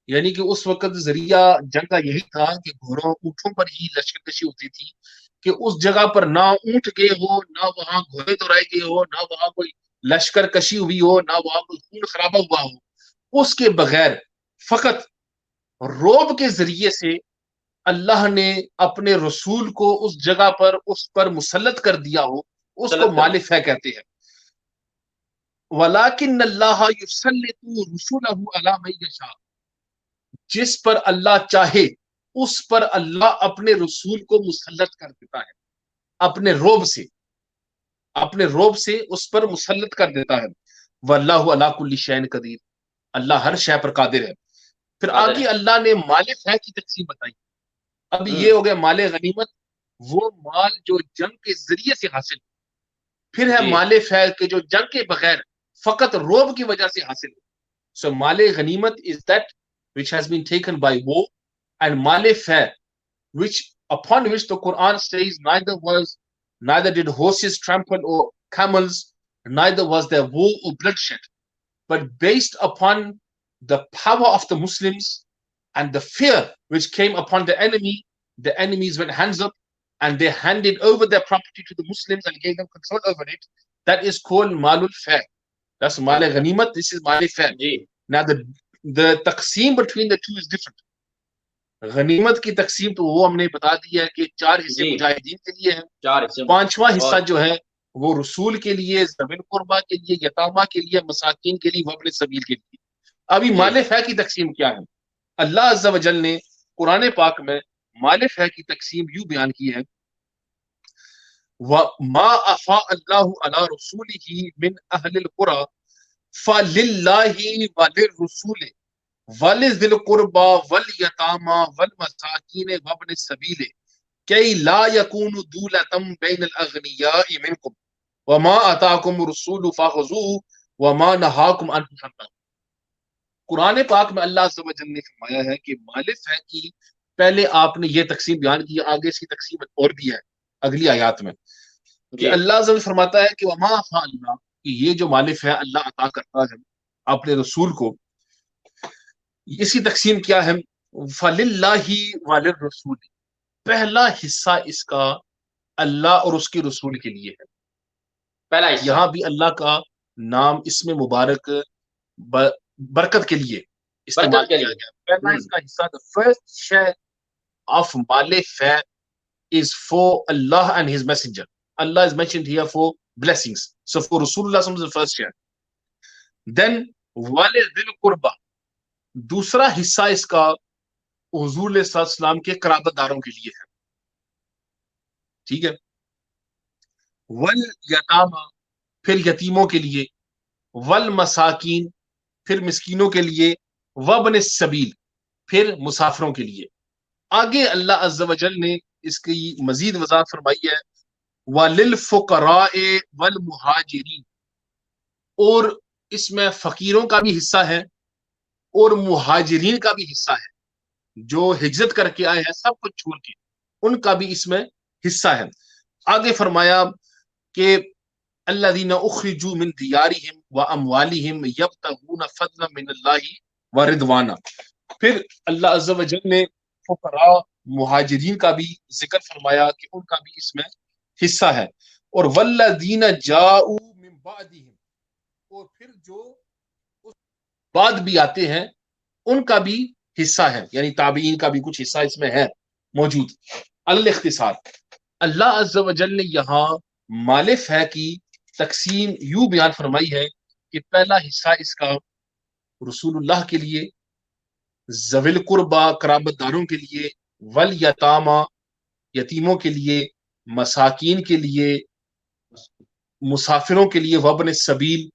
یعنی کہ اس وقت ذریعہ جنگ کا یہی تھا کہ گھوڑوں اونٹوں پر ہی لشکر کشی ہوتی تھی، کہ اس جگہ پر نہ اونٹ گئے ہو، نہ وہاں گھوڑے دوڑائے گئے ہو، نہ وہاں کوئی لشکر کشی ہوئی ہو، نہ وہاں کوئی خون خرابہ ہوا ہو. اس کے بغیر فقط روب کے ذریعے سے اللہ نے اپنے رسول کو اس جگہ پر اس پر مسلط کر دیا ہو، اس کو مال فہ کہتے ہیں. وَلَٰكِنَّ اللَّهَ يُسَلِّطُ رُسُولَهُ عَلَىٰ مَن يَشَاءُ. جس پر اللہ چاہے اس پر اللہ اپنے رسول کو مسلط کر دیتا ہے، اپنے روب سے اس پر مسلط کر دیتا ہے. وَاللَّهُ عَلَىٰ كُلِّ شَيْءٍ قدیر. اللہ ہر شے پر قادر ہے. پھر آگے اللہ نے مال فہ کی تقسیم بتائی. ابھی یہ ہو گیا مال غنیمت، وہ مال جو جنگ کے ذریعے سے حاصل. پھر ہے مال فہ کے جو جنگ کے بغیر فقط روب کی وجہ سے حاصل. So مال غنیمت is that which has been taken by war, and male fa, which upon which the Quran says neither did horses trample or camels, neither was there war or bloodshed, but based upon the power of the Muslims and the fear which came upon the enemies went hands up and they handed over their property to the Muslims and gave them control over it. That is called malul fa. That's mal ghanimat. This is mal fa. Now the taqseem between the two is different. غنیمت کی تقسیم تو وہ ہم نے بتا دی ہے کہ 4 حصے مجاہدین کے لیے ہیں، 5واں حصہ جو ہے وہ رسول کے لیے، ذوی القربہ کے لیے، یتامہ کے لیے، مساکین کے لیے، وابن السبیل کے لیے. ابھی مال فہ کی تقسیم کیا ہے؟ اللہ عز و جل نے قرآن پاک میں مال فہ کی تقسیم یوں بیان کی ہے، وَمَا أَفَاءَ اللَّهُ عَلَى رَسُولِهِ مِنْ أَهْلِ الْقُرَى فَلِلَّهِ وَلِلرُّسُولِ وَلِذِي الْقُرْبَى وَالْيَتَامَى وَالْمَسَاكِينِ وَابْنِ السَّبِيلِ كَيْ لَا يَكُونُ دُولَةً بَيْنَ الْأَغْنِيَاءِ مِنْكُمْ وَمَا آتَاكُمُ الرَّسُولُ فَخُذُوهُ وَمَا نَهَاكُمْ عَنْهُ فَانْتَهُوا. قرآن پاک میں اللہ عز و جل نے فرمایا ہے کہ مال فہ کی پہلے آپ نے یہ تقسیم بیان کی، آگے اس کی تقسیم اور بھی ہے اگلی آیات میں، کہ اللہ عز و جل فرماتا ہے کہ وما فا اللہ، کہ یہ جو مال فہ اللہ عطا کرتا ہے اپنے رسول کو، اس کی تقسیم کیا ہے؟ فَلِلَّهِ وَلِلرَّسُولِ، پہلا حصہ اس کا اللہ اور اس کے رسول کے لیے ہے. پہلا حصہ یہاں بھی اللہ کا نام اسم مبارک برکت کے لیے استعمال کیا گیا. پہلا اس کا حصہ the first share of mall فہ is for Allah and his messenger. Allah is mentioned here for blessings. So for Rasulullah is the first share. Then وَلِذِي الْقُرْبَى، دوسرا حصہ اس کا حضور علیہ السلام کے قرابت داروں کے لیے ہے. ٹھیک ہے. وَالْيَتَامَى، پھر یتیموں کے لیے، وَالْمَسَاكِينَ، پھر مسکینوں کے لیے، وَابْنِ السَّبِيلِ، پھر مسافروں کے لیے. آگے اللہ عز و جل نے اس کی مزید وضاحت فرمائی ہے، وَلِلْفُقَرَاءِ وَالْمُهَاجِرِينَ، اور اس میں فقیروں کا بھی حصہ ہے اور مہاجرین کا بھی حصہ ہے، جو ہجرت کر کے آئے ہیں سب کچھ چھوڑ کے، ان کا بھی اس میں حصہ ہے. آگے فرمایا کہ الذین اخرجوا من دیارہم واموالہم یبتغون فضلا من اللہ ورضوانا. پھر اللہ عز و جل نے فقراء مہاجرین کا بھی ذکر فرمایا کہ ان کا بھی اس میں حصہ ہے. اور والذین جاؤوا من بعدہم، اور پھر جو بعد بھی آتے ہیں ان کا بھی حصہ ہے، یعنی تابعین کا بھی کچھ حصہ اس میں ہے موجود. الاختصار، اللہ عز و جل نے یہاں مال فہ کی تقسیم یوں بیان فرمائی ہے کہ پہلا حصہ اس کا رسول اللہ کے لیے، ذوی القربہ قرابت داروں کے لیے، والیتامى یتیموں کے لیے، مساکین کے لیے، مسافروں کے لیے، وابن السبیل،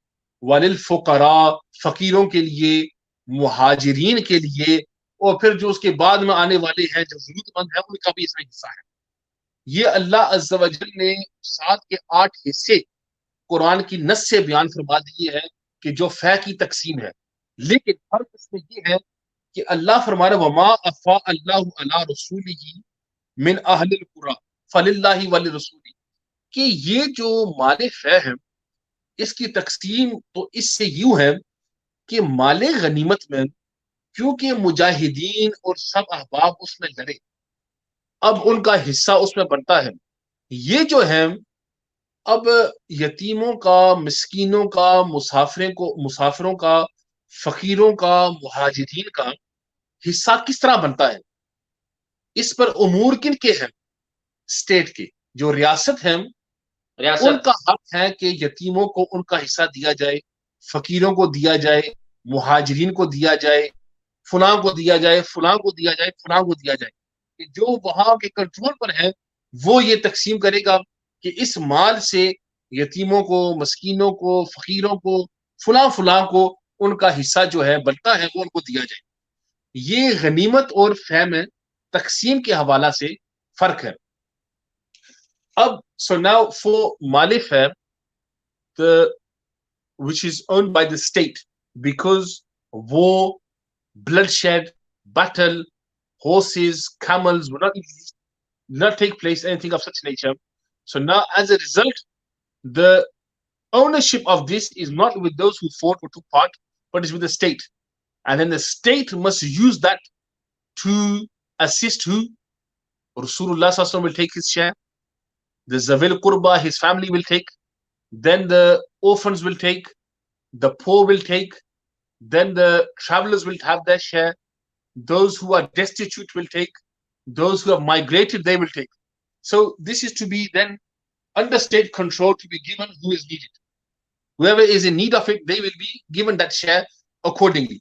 وللفقراء فقیروں کے لیے، مہاجرین کے لیے، اور پھر جو اس کے بعد میں آنے والے ہیں جو ضرورت مند ہیں ان کا بھی اس میں حصہ ہے. یہ اللہ عز و جل نے 7 کے 8 حصے قرآن کی نص سے بیان فرما دیے ہیں کہ جو فہ کی تقسیم ہے. لیکن فرق اس میں یہ ہے کہ اللہ فرما رہا وما افاء اللہ علی رسولہ من اہل القری فللہ ولرسولہ، کہ یہ جو مال فہ ہے اس کی تقسیم تو اس سے یوں ہے کہ مال غنیمت میں کیونکہ مجاہدین اور سب احباب اس میں لڑے، اب ان کا حصہ اس میں بنتا ہے. یہ جو ہے اب یتیموں کا، مسکینوں کا، مسافروں کا، فقیروں کا، مہاجرین کا حصہ کس طرح بنتا ہے، اس پر امور کن کے ہیں؟ اسٹیٹ کے، جو ریاست ہیں ان کا حق ہے کہ یتیموں کو ان کا حصہ دیا جائے، فقیروں کو دیا جائے، مہاجرین کو دیا جائے، فلاں کو دیا جائے، فلاں کو دیا جائے، فلاں کو دیا جائے. کہ جو وہاں کے کنٹرول پر ہے وہ یہ تقسیم کرے گا کہ اس مال سے یتیموں کو، مسکینوں کو، فقیروں کو، فلاں کو ان کا حصہ جو ہے بنتا ہے وہ ان کو دیا جائے. یہ غنیمت اور فہ میں تقسیم کے حوالہ سے فرق ہے. اب so now for mall فہ which is owned by the state, because war, bloodshed, battle, horses, camels would not take place, anything of such nature. So now, as a result, the ownership of this is not with those who fought or took part, but is with the state. And then the state must use that to assist who? Rasulullah Sallallahu Alaihi Wasallam will take his share. The Zawil Qurba, his family will take. Then the orphans will take. The poor will take. Then the travelers will have their share. Those who are destitute will take. Those who have migrated, they will take. So this is to be then under state control, to be given who is needed. Whoever is in need of it, they will be given that share accordingly.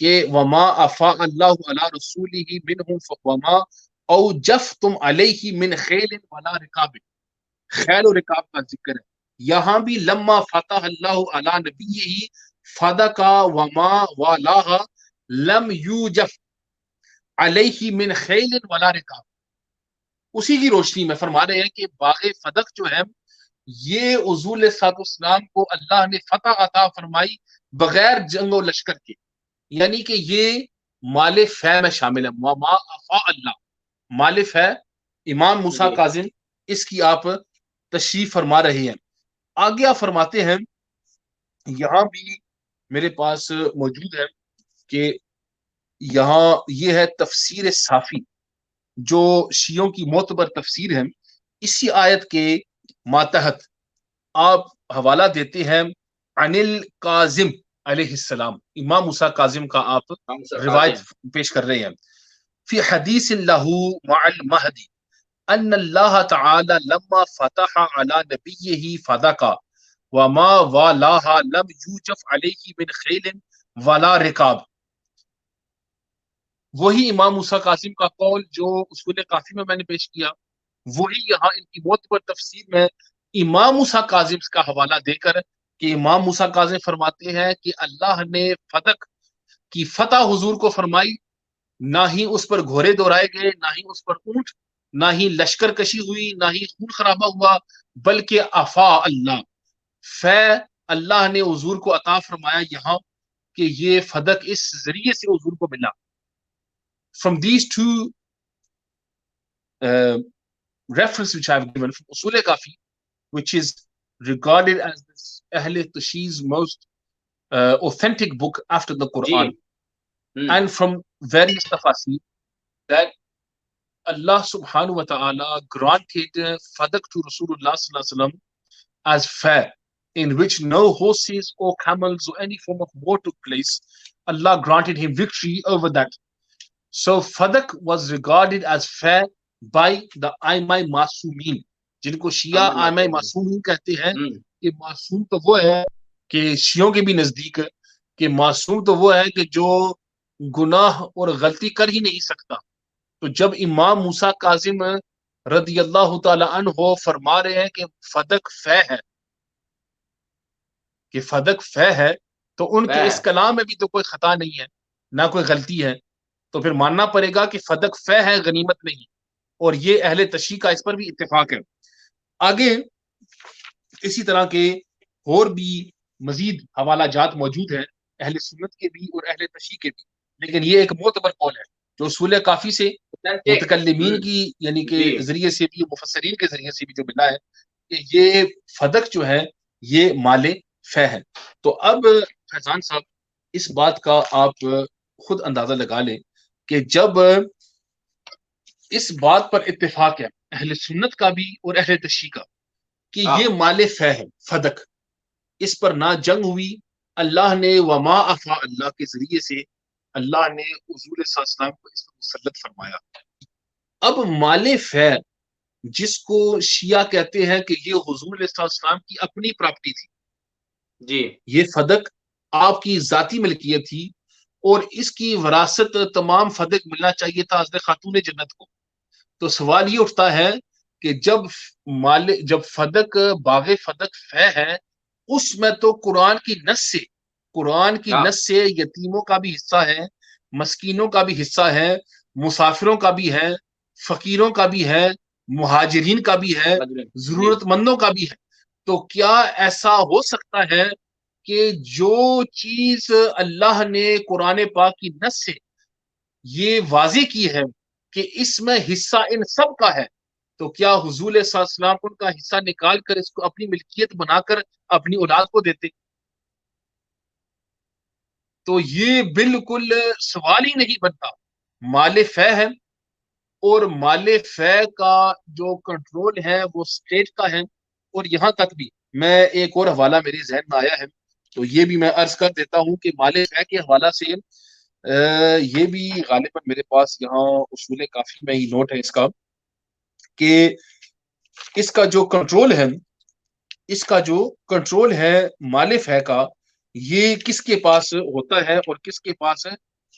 کہ وما افا اللہ علی رسولہ منہم وما اوجفتم علیہ من خیل ولا رکاب، خیل و رکاب کا ذکر ہے یہاں بھی، لما فتح اللہ علی نبیہ فدقا وما والاہ لم یوجف علیہ من خیل ولا رکاب. اسی کی روشنی میں فرما رہے ہیں کہ باغ فدق جو ہے یہ حضور صلی اللہ علیہ وسلم کو اللہ نے فتح عطا فرمائی بغیر جنگ و لشکر کے، یعنی کہ یہ مال فہ میں شامل ہے. ما افا اللہ مال فہ، امام موسیٰ کاظم اس کی آپ تشریح فرما رہے ہیں. آگے آپ فرماتے ہیں، یہاں بھی میرے پاس موجود ہے کہ یہاں یہ ہے تفسیر صافی جو شیعوں کی معتبر تفسیر ہے. اسی آیت کے ماتحت آپ حوالہ دیتے ہیں عن القاظم علیہ السلام، امام موسیٰ کاظم کا آپ روایت پیش کر رہے ہیں. فی حدیث لہ مع المہدی ان اللہ تعالی لما فتح علی نبیہ فدقا وما والاہ لم یوجف علیہ من خیل ولا رکاب. وہی امام موسیٰ کاظم کا قول جو اصول کافی میں نے پیش کیا، وہی یہاں ان کی معتبر تفسیر میں امام موسیٰ کاظم کا حوالہ دے کر کہ امام موسیٰ کاظم فرماتے ہیں کہ اللہ نے فدق کی فتح حضور کو فرمائی، نہ ہی اس پر گھوڑے دوڑائے گئے، نہ ہی اس پر اونٹ، نہ ہی لشکر کشی ہوئی، نہ ہی خون خرابہ ہوا، بلکہ افا اللہ، فے اللہ نے حضور کو عطا فرمایا یہاں کہ یہ فدق اس ذریعے سے حضور کو ملا. From these two references which I have given from Usul Kafi, which is regarded as this Ahl Tashi's most authentic book after the Quran, and from various tafasir, that Allah subhanahu wa ta'ala granted Fadak to Rasulullah sallallahu alaihi wasallam as fair, in which no horses or camels or any form of war took place. Allah granted him victory over that. So Fadak was regarded as fair by the Aimai Masumin, جن کو شیعہ آئمہ معصومین کہتے ہیں. کہ معصوم تو وہ ہے کہ شیعوں کے بھی نزدیک کہ معصوم تو وہ ہے کہ جو گناہ اور غلطی کر ہی نہیں سکتا. تو جب امام موسیٰ کاظم رضی اللہ تعالی عنہ فرما رہے ہیں کہ فدق فہ ہے، کہ فدق فہ ہے، تو ان کے اس کلام میں بھی تو کوئی خطا نہیں ہے، نہ کوئی غلطی ہے. تو پھر ماننا پڑے گا کہ فدق فہ ہے، غنیمت نہیں. اور یہ اہل تشیع کا اس پر بھی اتفاق ہے. آگے اسی طرح کے اور بھی مزید حوالہ جات موجود ہیں اہل سنت کے بھی اور اہل تشیع کے بھی، لیکن یہ ایک معتبر قول ہے جو اصول کافی سے متکلمین کی یعنی کہ ذریعے سے بھی، مفسرین کے ذریعے سے بھی جو ملا ہے کہ یہ فدق جو ہے یہ مال فہ ہے. تو اب فیضان صاحب اس بات کا آپ خود اندازہ لگا لیں کہ جب اس بات پر اتفاق ہے اہل سنت کا بھی اور اہل تشیع کا کہ یہ مال فہ ہے فدق، اس پر نہ جنگ ہوئی، اللہ نے وما افا اللہ کے ذریعے سے اللہ نے حضور صلی اللہ علیہ وسلم کو اس پر مسلط فرمایا. اب مال فہ جس کو شیعہ کہتے ہیں کہ یہ حضور صلی اللہ علیہ وسلم کی اپنی پراپرٹی تھی، جی یہ فدق آپ کی ذاتی ملکیت تھی اور اس کی وراثت تمام فدق ملنا چاہیے تھا حضرت خاتون جنت کو. تو سوال یہ اٹھتا ہے کہ جب فدق باغ فدق فہ ہے، اس میں تو قرآن کی نص سے یتیموں کا بھی حصہ ہے، مسکینوں کا بھی حصہ ہے، مسافروں کا بھی ہے، فقیروں کا بھی ہے، مہاجرین کا بھی ہے، ضرورت مندوں کا بھی ہے. تو کیا ایسا ہو سکتا ہے کہ جو چیز اللہ نے قرآن پاک کی نص سے یہ واضح کی ہے کہ اس میں حصہ ان سب کا ہے، تو کیا حضور صلی اللہ علیہ وسلم ان کا حصہ نکال کر اس کو اپنی ملکیت بنا کر اپنی اولاد کو دیتے؟ تو یہ بالکل سوال ہی نہیں بنتا. مال فہ ہے اور مال فہ کا جو کنٹرول ہے وہ اسٹیٹ کا ہے. اور یہاں تک بھی میں ایک اور حوالہ میرے ذہن میں آیا ہے تو یہ بھی میں عرض کر دیتا ہوں کہ مال فہ کے حوالہ سے یہ بھی غالباً میرے پاس یہاں اصول کافی میں ہی نوٹ ہے اس کا کہ اس کا جو کنٹرول ہے مال فہ کا، یہ کس کے پاس ہوتا ہے اور کس کے پاس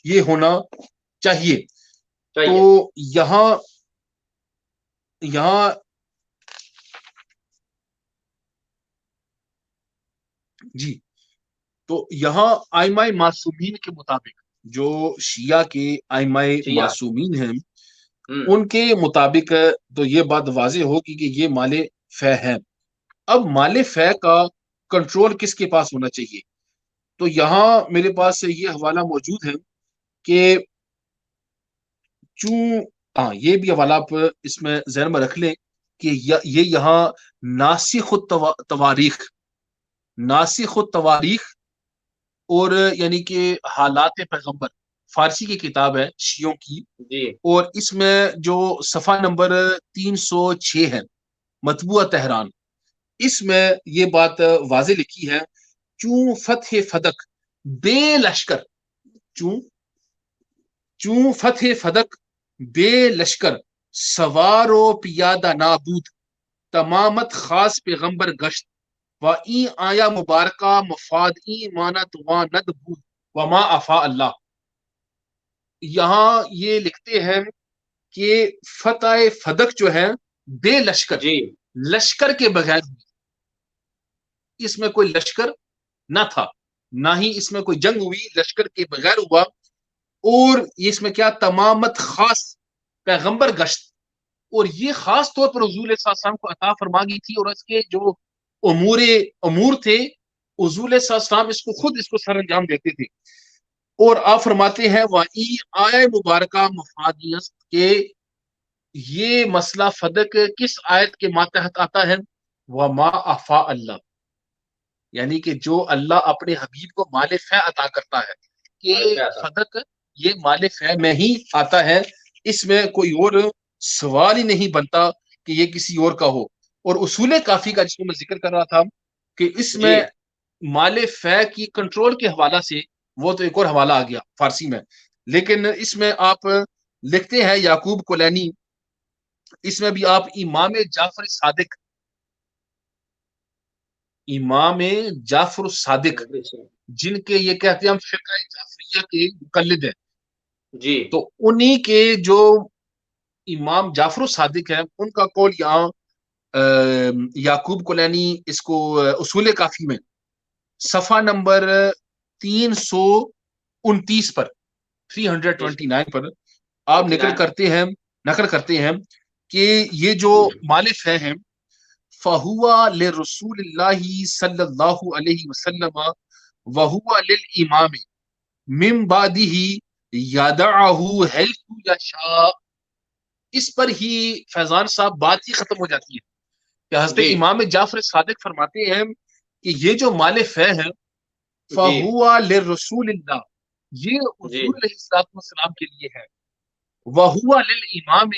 یہ ہونا چاہیے. چاہیے. تو یہاں جی تو یہاں آئمہ معصومین کے مطابق، جو شیعہ کے آئمہ شیعہ. معصومین ہیں، ہم. ان کے مطابق تو یہ بات واضح ہوگی کہ یہ مال فے ہے. اب مال فے کا کنٹرول کس کے پاس ہونا چاہیے؟ تو یہاں میرے پاس یہ حوالہ موجود ہے کہ یہ بھی حوالہ آپ اس میں ذہن میں رکھ لیں کہ یہ یہاں ناسخ التواریخ اور یعنی کہ حالات پیغمبر فارسی کی کتاب ہے شیعوں کی، جی. اور اس میں جو صفحہ نمبر 306 ہے مطبوعہ تہران، اس میں یہ بات واضح لکھی ہے، چوں فتح فدق بے لشکر، چوں فتح فدق بے لشکر سوار و پیادہ نابود، تمامت خاص پیغمبر گشت و این آیا مبارکہ مفاد این مانت و ند بود وما افا اللہ. یہاں یہ لکھتے ہیں کہ فتح فدق جو ہے بے لشکر، جی. لشکر کے بغیر، اس میں کوئی لشکر نہ تھا، نہ ہی اس میں کوئی جنگ ہوئی، لشکر کے بغیر ہوا. اور اس میں کیا تمامت خاص پیغمبر گشت، اور یہ خاص طور پر حضور صلی اللہ علیہ وسلم کو عطا فرما گئی تھی، اور اس کے جو امور تھے حضور صلی اللہ علیہ وسلم اس کو خود سر انجام دیتے تھے. اور آپ فرماتے ہیں وَإِ آیہ مبارکہ مفادیس کہ یہ مسئلہ فدق کس آیت کے ماتحت آتا ہے؟ وَمَا أَفَاءَ اللَّهُ، یعنی کہ جو اللہ اپنے حبیب کو مال فے عطا کرتا ہے، کہ فدق یہ مال فے میں ہی آتا ہے، اس میں کوئی اور سوال ہی نہیں بنتا کہ یہ کسی اور کا ہو. اور اصول کافی کا جس کو میں ذکر کر رہا تھا کہ اس میں مال فے کی کنٹرول کے حوالہ سے، وہ تو ایک اور حوالہ آ گیا فارسی میں، لیکن اس میں آپ لکھتے ہیں یعقوب کلینی، اس میں بھی آپ امام جعفر الصادق جن کے یہ کہتے ہیں ہم فقہ جعفریہ کے مقلد ہیں، جی. تو انہی کے جو امام جعفر الصادق ہیں ان کا قول یہاں یعقوب کلینی اس کو اصول کافی میں صفحہ نمبر 329 پر 329 پر آپ نقل کرتے ہیں کہ یہ جو مال فے ہیں فہوا لرسول اللہ صلی اللہ علیہ وسلم وہوا للامام من بعدہ یدعہ حیث یشاء. اس پر ہی فیضان صاحب بات ہی ختم ہو جاتی ہے کہ حضرت امام جعفر صادق فرماتے ہیں کہ یہ جو مال فے ہے فہوا لرسول اللہ، یہ حضور علیہ السلام کے لیے ہے، وہوا للامام،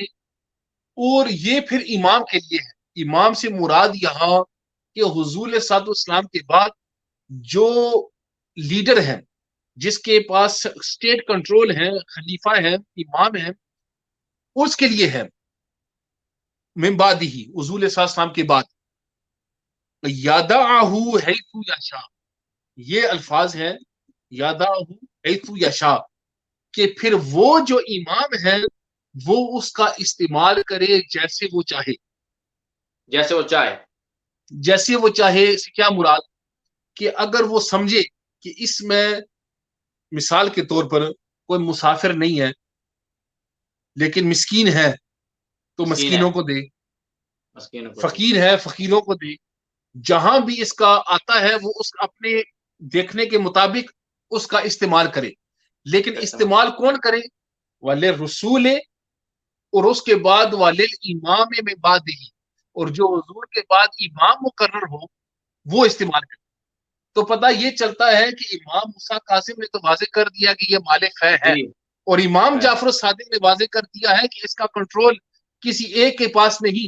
اور یہ پھر امام کے لیے ہے. امام سے مراد یہاں کہ حضور علیہ السلام کے بعد جو لیڈر ہیں، جس کے پاس اسٹیٹ کنٹرول ہے، خلیفہ ہے، امام ہے، اس کے لیے ہے. من بعدہ حضور علیہ السلام کے بعد یدعہ حیث یشاء، یہ الفاظ ہیں یدعہ حیث یشاء، کہ پھر وہ جو امام ہے وہ اس کا استعمال کرے جیسے وہ چاہے. جیسے وہ چاہے سے کیا مراد؟ کہ اگر وہ سمجھے کہ اس میں مثال کے طور پر کوئی مسافر نہیں ہے لیکن مسکین ہے تو مسکینوں کو دے، فقیر ہے فقیروں کو دے، جہاں بھی اس کا آتا ہے وہ اس اپنے دیکھنے کے مطابق اس کا استعمال کرے. لیکن استعمال کون کرے؟ وَلِلرَّسُولِ، اور اس کے بعد وَلِلْإِمَامِ مِن بَعْدِهِ، اور جو حضور کے بعد امام مقرر ہو وہ استعمال کرے. تو پتہ یہ چلتا ہے کہ امام موسیٰ کاظم نے تو واضح کر دیا کہ یہ مال فے ہے، اور امام جعفر الصادق نے واضح کر دیا ہے کہ اس کا کنٹرول کسی ایک کے پاس نہیں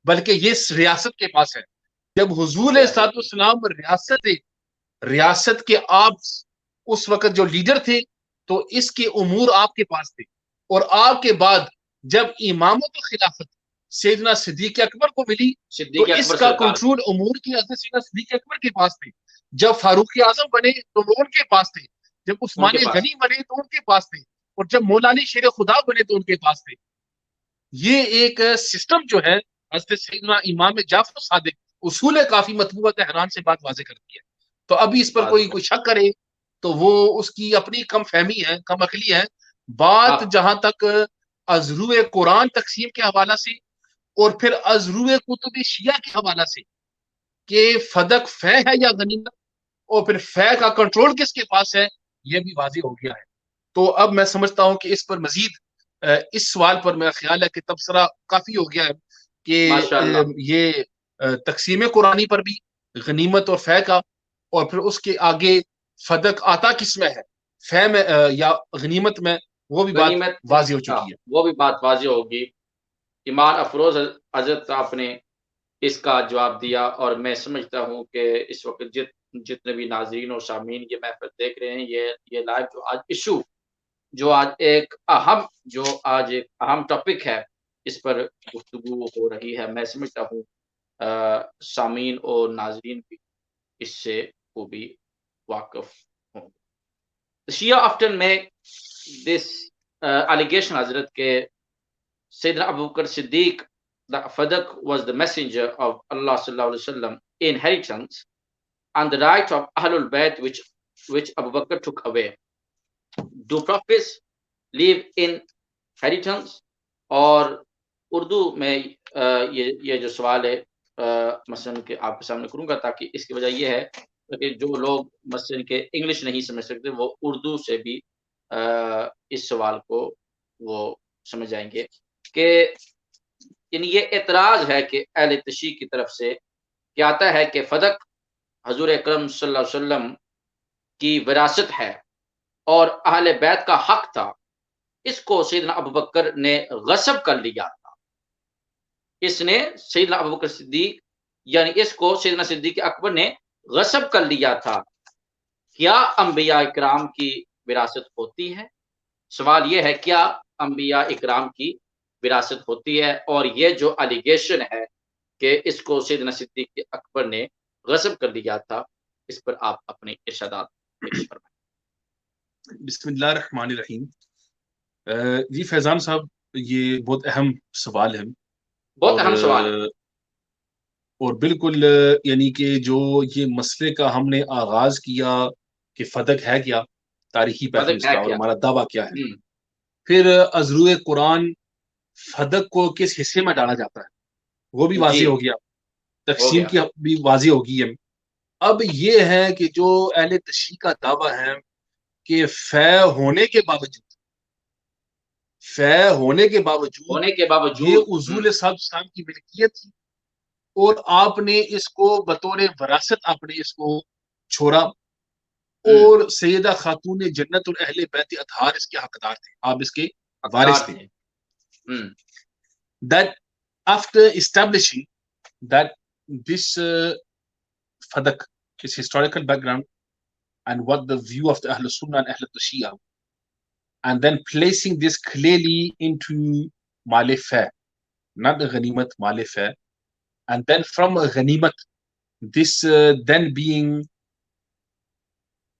بلکہ یہ ریاست کے پاس ہے. جب حضور علیہ السلام ریاست کے آپ اس وقت جو لیڈر تھے تو اس کے امور آپ کے پاس تھے، اور آپ کے بعد جب امامت و خلافت سیدنا صدیق اکبر کو ملی تو اس کا کنٹرول امور کی حضرت سیدنا صدیق اکبر کے پاس تھے. جب فاروق اعظم بنے تو وہ ان کے پاس تھے. جب ان عثمان کے پاس غنی بنے تو ان کے پاس تھے، اور جب مولانا شیر خدا بنے تو ان کے پاس تھے. یہ ایک سسٹم جو ہے حضرت سیدنا امام جعفر صادق اصول کافی مطبوع تہران سے بات واضح کرتی ہے. تو ابھی اس پر واضح کوئی شک کرے تو وہ اس کی اپنی کم فہمی ہے، کم عقلی ہے. بات آپ جہاں تک ازرو قرآن تقسیم کے حوالہ سے اور پھر ازرو کتب شیعہ کے حوالہ سے کہ فدق فے ہے یا غنیمت، اور پھر فے کا کنٹرول کس کے پاس ہے، یہ بھی واضح ہو گیا ہے. تو اب میں سمجھتا ہوں کہ اس پر مزید اس سوال پر میرا خیال ہے کہ تبصرہ کافی ہو گیا ہے کہ ماشاء اللہ یہ تقسیم قرآنی پر بھی غنیمت اور فے کا، اور پھر اس کے آگے فدق آتا کس میں ہے، فے میں یا غنیمت میں، وہ بھی بات غنیمت واضح ہو چکی ہے. وہ بھی بات واضح ہوگی. ایمان افروز حضرت آپ نے اس کا جواب دیا، اور میں سمجھتا ہوں کہ اس وقت جتنے بھی ناظرین اور سامعین یہ محفل دیکھ رہے ہیں، یہ لائیو جو آج ایشو، جو آج ایک اہم ٹاپک ہے، اس پر گفتگو ہو رہی ہے، میں سمجھتا ہوں سامعین اور ناظرین بھی اس سے خوبی واقف ہوں. Shia often make this allegation, حضرت کہ Sayyidina Abu Bakr Siddiq, the Fadak, was the messenger of Allah sallallahu alaihi wasallam inheritance and the right of Ahlul Bayt which Abu Bakr took away. Do prophets leave inheritance? اور اردو میں یہ جو سوال ہے مثلا کہ آپ کے سامنے کروں گا، تاکہ اس کی وجہ یہ ہے کہ جو لوگ مثلا کہ انگلش نہیں سمجھ سکتے وہ اردو سے بھی اس سوال کو وہ سمجھ جائیں گے کہ یعنی یہ اعتراض ہے کہ اہل تشیع کی طرف سے کہ آتا ہے کہ فدق حضور اکرم صلی اللہ علیہ وسلم کی وراثت ہے اور اہل بیت کا حق تھا، اس کو سیدنا ابو بکر نے غصب کر لیا تھا. اس نے سیدنا ابو بکر صدیق یعنی اس کو سیدنا صدیق اکبر نے غصب کر لیا تھا. کیا انبیاء اکرام کی وراثت ہوتی ہے؟ سوال یہ ہے، کیا انبیاء اکرام کی وراثت ہوتی ہے؟ اور یہ جو الیگیشن ہے کہ اس کو سیدنا صدیق اکبر نے غصب کر لیا تھا، اس پر آپ اپنے ارشادات پیش فرمائیں. بسم اللہ الرحمن الرحیم. جی فیضان صاحب، یہ بہت اہم سوال ہے، بہت اہم سوال ہے. اور بالکل یعنی کہ جو یہ مسئلے کا ہم نے آغاز کیا کہ فدق ہے کیا، تاریخی پہلو اس کا اور ہمارا دعویٰ کیا ہے، پھر ازرو قرآن فدق کو کس حصے میں ڈالا جاتا ہے وہ بھی واضح ہو گیا، تقسیم کی بھی واضح ہوگی ہے. اب یہ ہے کہ جو اہل تشیع کا دعویٰ ہے کہ فے ہونے کے باوجود یہ اصول صاحب اسلام کی ملکیت تھی، اور آپ نے اس کو بطور وراثت آپ نے اس کو چھوڑا، اور سیدہ خاتون جنت اور اہل بیت اطہار اس کے حقدار تھے، آپ اس کے وارث تھے. That after establishing that this fadak, its historical background and what the view of the Ahl Sunnah and Ahl Shia, and then placing this clearly into Male Fa, not the Ghanimat, Male Fa, and then from Ghanimat, this then being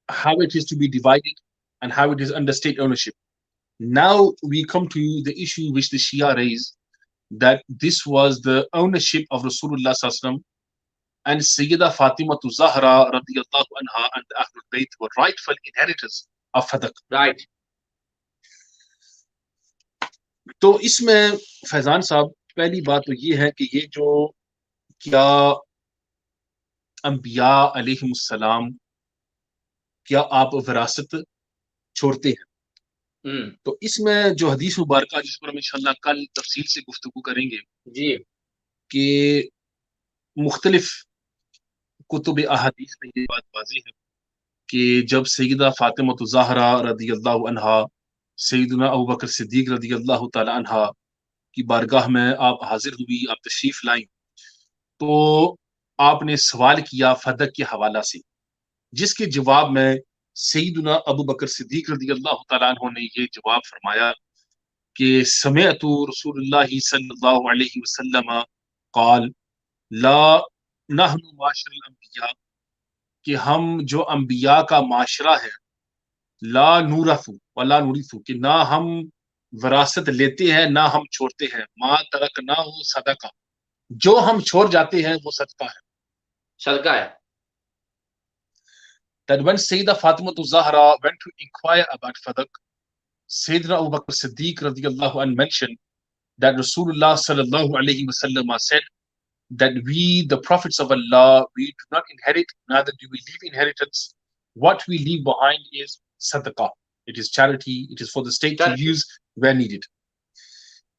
how it is to be divided and how it is under state ownership. Now we come to the issue which the Shia raised, that this was the ownership of Rasulullah sallallahu alaihi wasallam, and Sayyida Fatima Zahra radiyallahu anha and the Ahlul Bayt were rightful inheritors of Fadak. Right. تو اس میں فیضان صاحب پہلی بات تو یہ ہے کہ یہ جو کیا انبیاء علیہم السلام کیا آپ وراثت چھوڑتے ہیں، تو اس میں جو حدیث مبارکہ جس پر ہم انشاءاللہ کل تفصیل سے گفتگو کریں گے جی کہ مختلف کتب احادیث میں یہ بات واضح ہے کہ جب سیدہ فاطمہ زہرا رضی اللہ عنہا سیدنا ابو بکر صدیق رضی اللہ تعالی عنہ کی بارگاہ میں آپ حاضر ہوئی، آپ تشریف لائیں، تو آپ نے سوال کیا فدق کے حوالہ سے، جس کے جواب میں سیدنا ابو بکر صدیق رضی اللہ تعالیٰ عنہ نے یہ جواب فرمایا کہ سمعت رسول اللہ صلی اللہ علیہ وسلم قال لا نحن معاشر الانبیاء، کہ ہم جو انبیاء کا معاشرہ ہے لا نورثو ولا نورثو کہ نہ ہم وراثت لیتے ہیں نہ ہم چھوڑتے ہیں، ما ترکناہ صدقہ جو ہم چھوڑ جاتے ہیں وہ صدقہ ہے. صدقہ ہے. That when Sayyidah Fatima Zahra went to inquire about Fadak, Sayyidina Abu Bakr Siddiq radiallahu anhu mentioned that Rasulullah sallallahu alayhi wasallam said that we, the prophets of Allah, we do not inherit, neither do we leave inheritance. What we leave behind is sadaqah. It is charity. It is for the state to use where needed.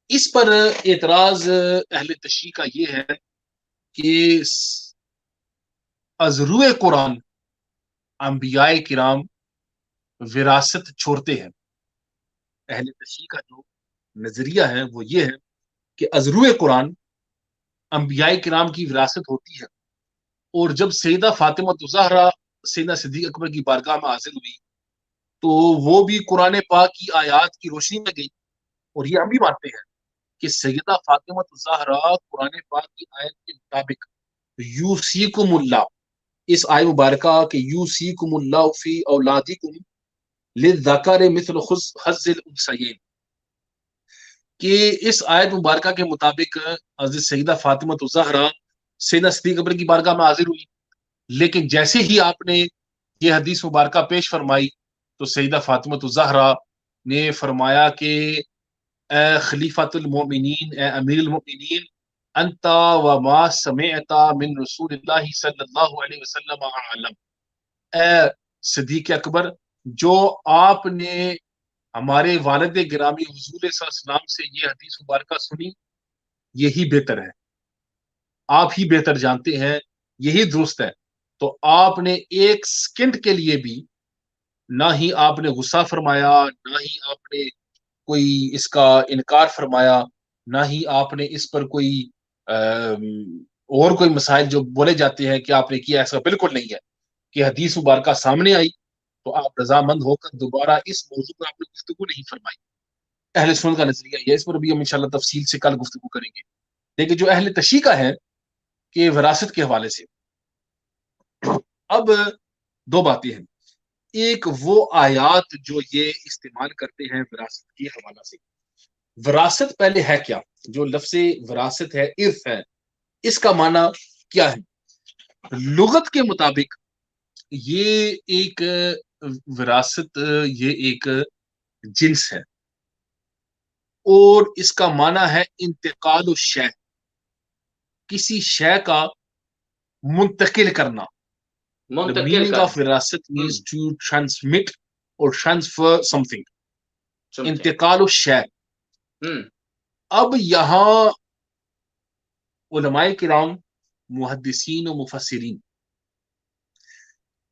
اس پر اعتراض اہل تشیع کا یہ ہے کہ از روئے قرآن انبیاء کرام وراثت چھوڑتے ہیں. اہل تشیع کا جو نظریہ ہے وہ یہ ہے کہ از روئے قرآن انبیاء کرام کی وراثت ہوتی ہے، اور جب سیدہ فاطمہ زہرا سیدنا صدیق اکبر کی بارگاہ میں حاضر ہوئی تو وہ بھی قرآن پاک کی آیات کی روشنی میں گئی. اور یہ ہم بھی مانتے ہیں کہ سیدہ فاطمہ زہرا قرآن پاک کی آیت کے مطابق یوصیکم اللہ، اس آیت مبارکہ کہ یوصیکم اللہ فی اولادکم للذکر مثل حظ الانثیین، کہ اس آیت مبارکہ کے مطابق حضرت سیدہ فاطمہ زہرا سیدنا صدیق اکبر کی بارگاہ میں حاضر ہوئی، لیکن جیسے ہی آپ نے یہ حدیث مبارکہ پیش فرمائی تو سیدہ فاطمہ زہرا نے فرمایا کہ اے خلیفۃ المؤمنین، اے امیر المؤمنین، انت وما سمعت من رسول اللہ صلی اللہ علیہ وسلم اعلم، اے صدیق اکبر، جو آپ نے ہمارے والد گرامی حضور صلی اللہ علیہ وسلم سے یہ حدیث مبارکہ سنی، یہی بہتر ہے، آپ ہی بہتر جانتے ہیں، یہی درست ہے. تو آپ نے ایک سیکنڈ کے لیے بھی نہ ہی آپ نے غصہ فرمایا، نہ ہی آپ نے کوئی اس کا انکار فرمایا، نہ ہی آپ نے اس پر کوئی اور کوئی مسائل جو بولے جاتے ہیں کہ آپ نے کیا، ایسا بالکل نہیں ہے. کہ حدیث مبارکہ سامنے آئی تو آپ رضامند ہو کر دوبارہ اس موضوع پر آپ نے گفتگو نہیں فرمائی. اہل سنت کا نظریہ یہ، اس پر بھی ہم انشاءاللہ تفصیل سے کل گفتگو کریں گے. لیکن جو اہل تشیع کا ہے کہ وراثت کے حوالے سے، اب دو باتیں ہیں. ایک وہ آیات جو یہ استعمال کرتے ہیں وراثت کے حوالہ سے. وراثت پہلے ہے کیا؟ جو لفظ وراثت ہے، ارث ہے، اس کا معنی کیا ہے؟ لغت کے مطابق یہ ایک وراثت، یہ ایک جنس ہے، اور اس کا معنی ہے انتقال الشیء، کسی شے کا منتقل کرنا. The meaning of وراثت means to transmit or transfer something. انتقال الشیء. اب یہاں علماء کرام، محدثین و مفسرین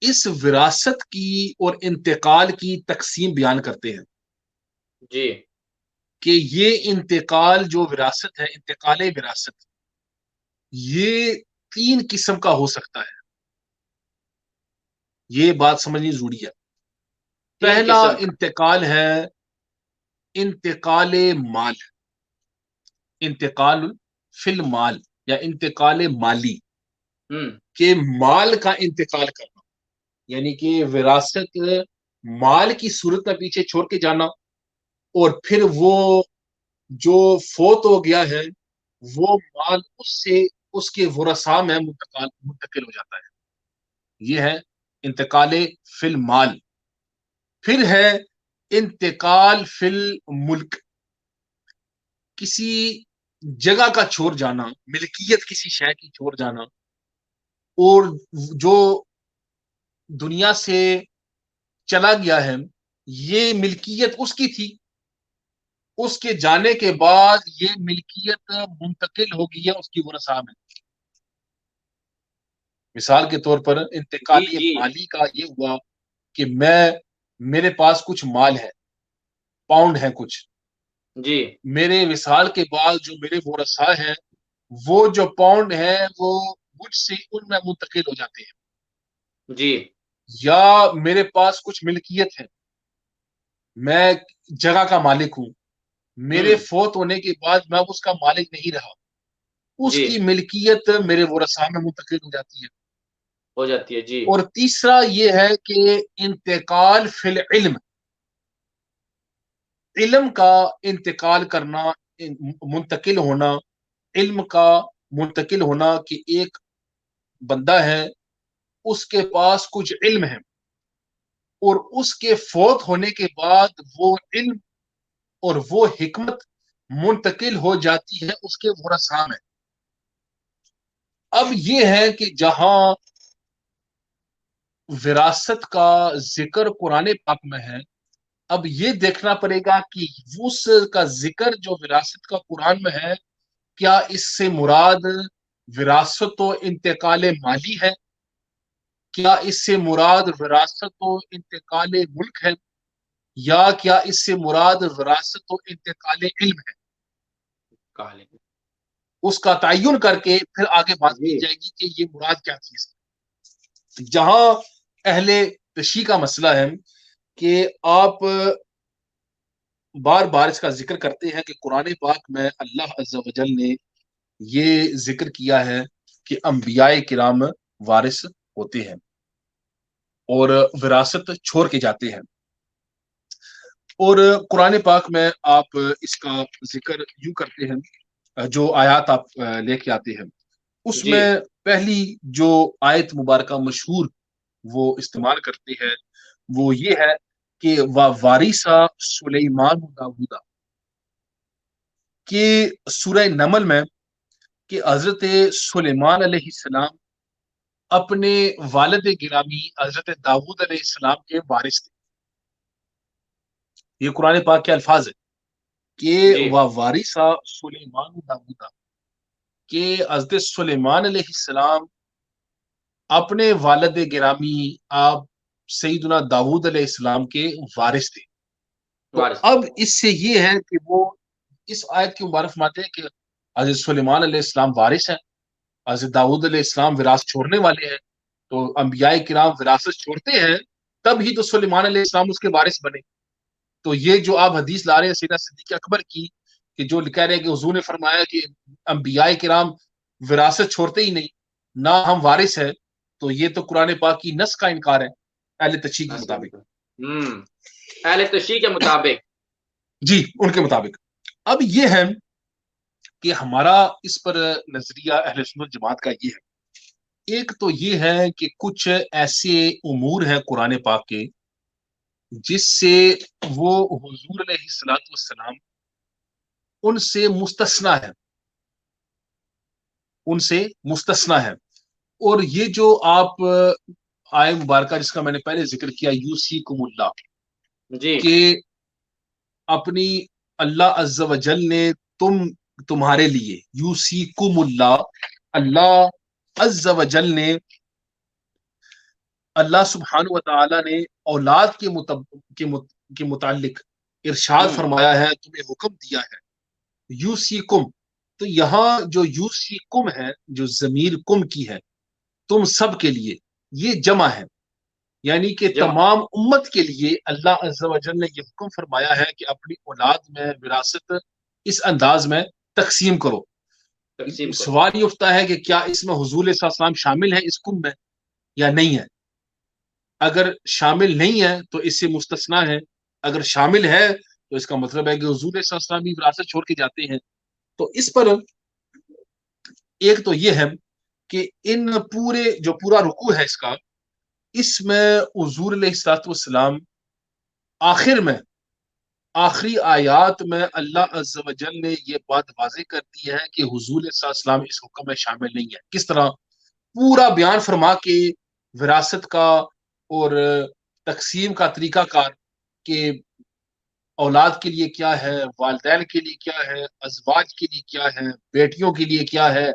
اس وراثت کی اور انتقال کی تقسیم بیان کرتے ہیں جی کہ یہ انتقال جو وراثت ہے، انتقال وراثت، یہ 3 قسم کا ہو سکتا ہے. یہ بات سمجھنی ضروری ہے. پہلا انتقال ہے انتقال مال، انتقال فی المال یا انتقال مالی، کہ مال کا انتقال کرنا، یعنی کہ وراثت مال کی صورت میں پیچھے چھوڑ کے جانا، اور پھر وہ جو فوت ہو گیا ہے وہ مال اس سے اس کے ورثاء میں منتقل ہو جاتا ہے. یہ ہے انتقال فی المال. پھر ہے انتقال فی الملک، کسی جگہ کا چھوڑ جانا، ملکیت کسی شے کی چھوڑ جانا، اور جو دنیا سے چلا گیا ہے یہ ملکیت اس کی تھی، اس کے جانے کے بعد یہ ملکیت منتقل ہو گئی ہے اس کی ورثاء میں. مثال کے طور پر انتقال مالی کا یہ ہوا کہ میرے پاس کچھ مال ہے، پاؤنڈ ہے کچھ جی، میرے وصال کے بعد جو میرے ورثاء ہیں وہ جو پاؤنڈ ہے وہ مجھ سے ان میں منتقل ہو جاتے ہیں. جی، یا میرے پاس کچھ ملکیت ہے، میں جگہ کا مالک ہوں، میرے فوت ہونے کے بعد میں اس کا مالک نہیں رہا، اس کی ملکیت میرے ورثاء میں منتقل ہو جاتی ہے. ہو جاتی ہے جی. اور تیسرا یہ ہے کہ انتقال فی العلم، علم کا انتقال کرنا، منتقل ہونا، علم کا منتقل ہونا، کہ ایک بندہ ہے اس کے پاس کچھ علم ہے اور اس کے فوت ہونے کے بعد وہ علم اور وہ حکمت منتقل ہو جاتی ہے اس کے ورثاء میں. اب یہ ہے کہ جہاں وراثت کا ذکر قرآن پاک میں ہے، اب یہ دیکھنا پڑے گا کہ اس کا ذکر جو وراثت کا قرآن میں ہے، کیا اس سے مراد وراثت و انتقال مالی ہے، کیا اس سے مراد وراثت و انتقال ملک ہے، یا کیا اس سے مراد وراثت و انتقال علم ہے. کالے. اس کا تعین کر کے پھر آگے بات کی جائے گی کہ یہ مراد کیا چیز ہے. جہاں اہل تشیع کا مسئلہ ہے کہ آپ بار بار اس کا ذکر کرتے ہیں کہ قرآن پاک میں اللہ عز و جل نے یہ ذکر کیا ہے کہ انبیاء کرام وارث ہوتے ہیں اور وراثت چھوڑ کے جاتے ہیں. اور قرآن پاک میں آپ اس کا ذکر یوں کرتے ہیں، جو آیات آپ لے کے آتے ہیں اس جی. میں پہلی جو آیت مبارکہ مشہور وہ استعمال کرتے ہیں وہ یہ ہے کہ وارثا سلیمان داؤدا، کہ سورہ نمل میں کہ حضرت سلیمان علیہ السلام اپنے والد گرامی حضرت داؤد علیہ السلام کے وارث تھے. یہ قرآن پاک کے الفاظ ہے کہ جی. وارثا سلیمان داؤدا، کہ حضرت سلیمان علیہ السلام اپنے والد گرامی آپ سیدنا داؤد علیہ السلام کے وارث تھے. تو وارث. اب اس سے یہ ہے کہ وہ اس آیت کی مبارک فرماتے ہیں کہ حضرت سلیمان علیہ السلام وارث ہیں، حضرت داؤد علیہ السلام وراثت چھوڑنے والے ہیں. تو انبیاء کرام وراثت چھوڑتے ہیں تب ہی تو سلیمان علیہ السلام اس کے وارث بنے. تو یہ جو آپ حدیث لا رہے ہیں سیدنا صدیق اکبر کی، کہ جو کہہ رہے ہیں کہ حضور نے فرمایا کہ انبیاء کرام وراثت چھوڑتے ہی نہیں، نہ ہم وارث ہیں، تو یہ تو قرآن پاک کی نص کا انکار ہے اہل تشیع کے مطابق. اہل تشیع کے مطابق جی ان کے مطابق. اب یہ ہے کہ ہمارا اس پر نظریہ اہل سنت جماعت کا یہ ہے، ایک تو یہ ہے کہ کچھ ایسے امور ہیں قرآن پاک کے جس سے وہ حضور علیہ الصلوۃ والسلام ان سے مستثنا ہے، ان سے مستثنا ہے. اور یہ جو آپ آئے مبارکہ جس کا میں نے پہلے ذکر کیا، یوسیکم اللہ، جی. کہ اپنی اللہ عز و جل نے تمہارے لیے، یوسیکم اللہ، اللہ عز و جل نے، اللہ سبحانہ و تعالی نے اولاد کے متعلق ارشاد فرمایا ہے، تمہیں حکم دیا ہے یوسیکم. تو یہاں جو یوسیکم ہے، جو ضمیر کم کی ہے، تم سب کے لیے، یہ جمع ہے، یعنی کہ جمع. تمام امت کے لیے اللہ عز و جل نے یہ حکم فرمایا ہے کہ اپنی اولاد میں وراثت اس انداز میں تقسیم کرو. تقسیم کرو. سوال یہ اٹھتا ہے کہ کیا اس میں حضور صلی اللہ علیہ وسلم شامل ہے اس کم میں یا نہیں ہے؟ اگر شامل نہیں ہے تو اس سے مستثنا ہے، اگر شامل ہے تو اس کا مطلب ہے کہ حضور صلی اللہ علیہ وسلم بھی وراثت چھوڑ کے جاتے ہیں. تو اس پر ایک تو یہ ہے کہ ان پورا رکوع ہے اس میں حضور علیہ الصلوۃ والسلام آخر میں، آخری آیات میں اللہ عز و جل نے یہ بات واضح کر دی ہے کہ حضور صلی اللہ علیہ وسلم اس حکم میں شامل نہیں ہے. کس طرح؟ پورا بیان فرما کے وراثت کا اور تقسیم کا طریقہ کار، کہ اولاد کے لیے کیا ہے، والدین کے لیے کیا ہے، ازواج کے لیے کیا ہے، بیٹیوں کے لیے کیا ہے،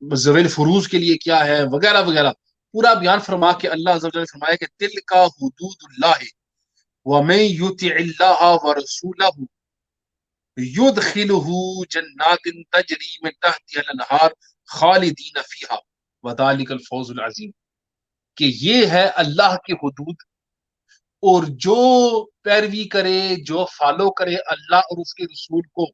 ذوی الفروض کے لیے کیا ہے، وغیرہ وغیرہ، پورا بیان فرما کے اللہ عز و جل نے فرمایا کہ تلک حدود اللہ ومن یطع اللہ ورسولہ یدخلہ جنات تجری من تحتها الانہار خالدین فیہا وذلک الفوز العظیم. کہ یہ ہے اللہ کی حدود، اور جو پیروی کرے، جو فالو کرے اللہ اور اس کے رسول کو،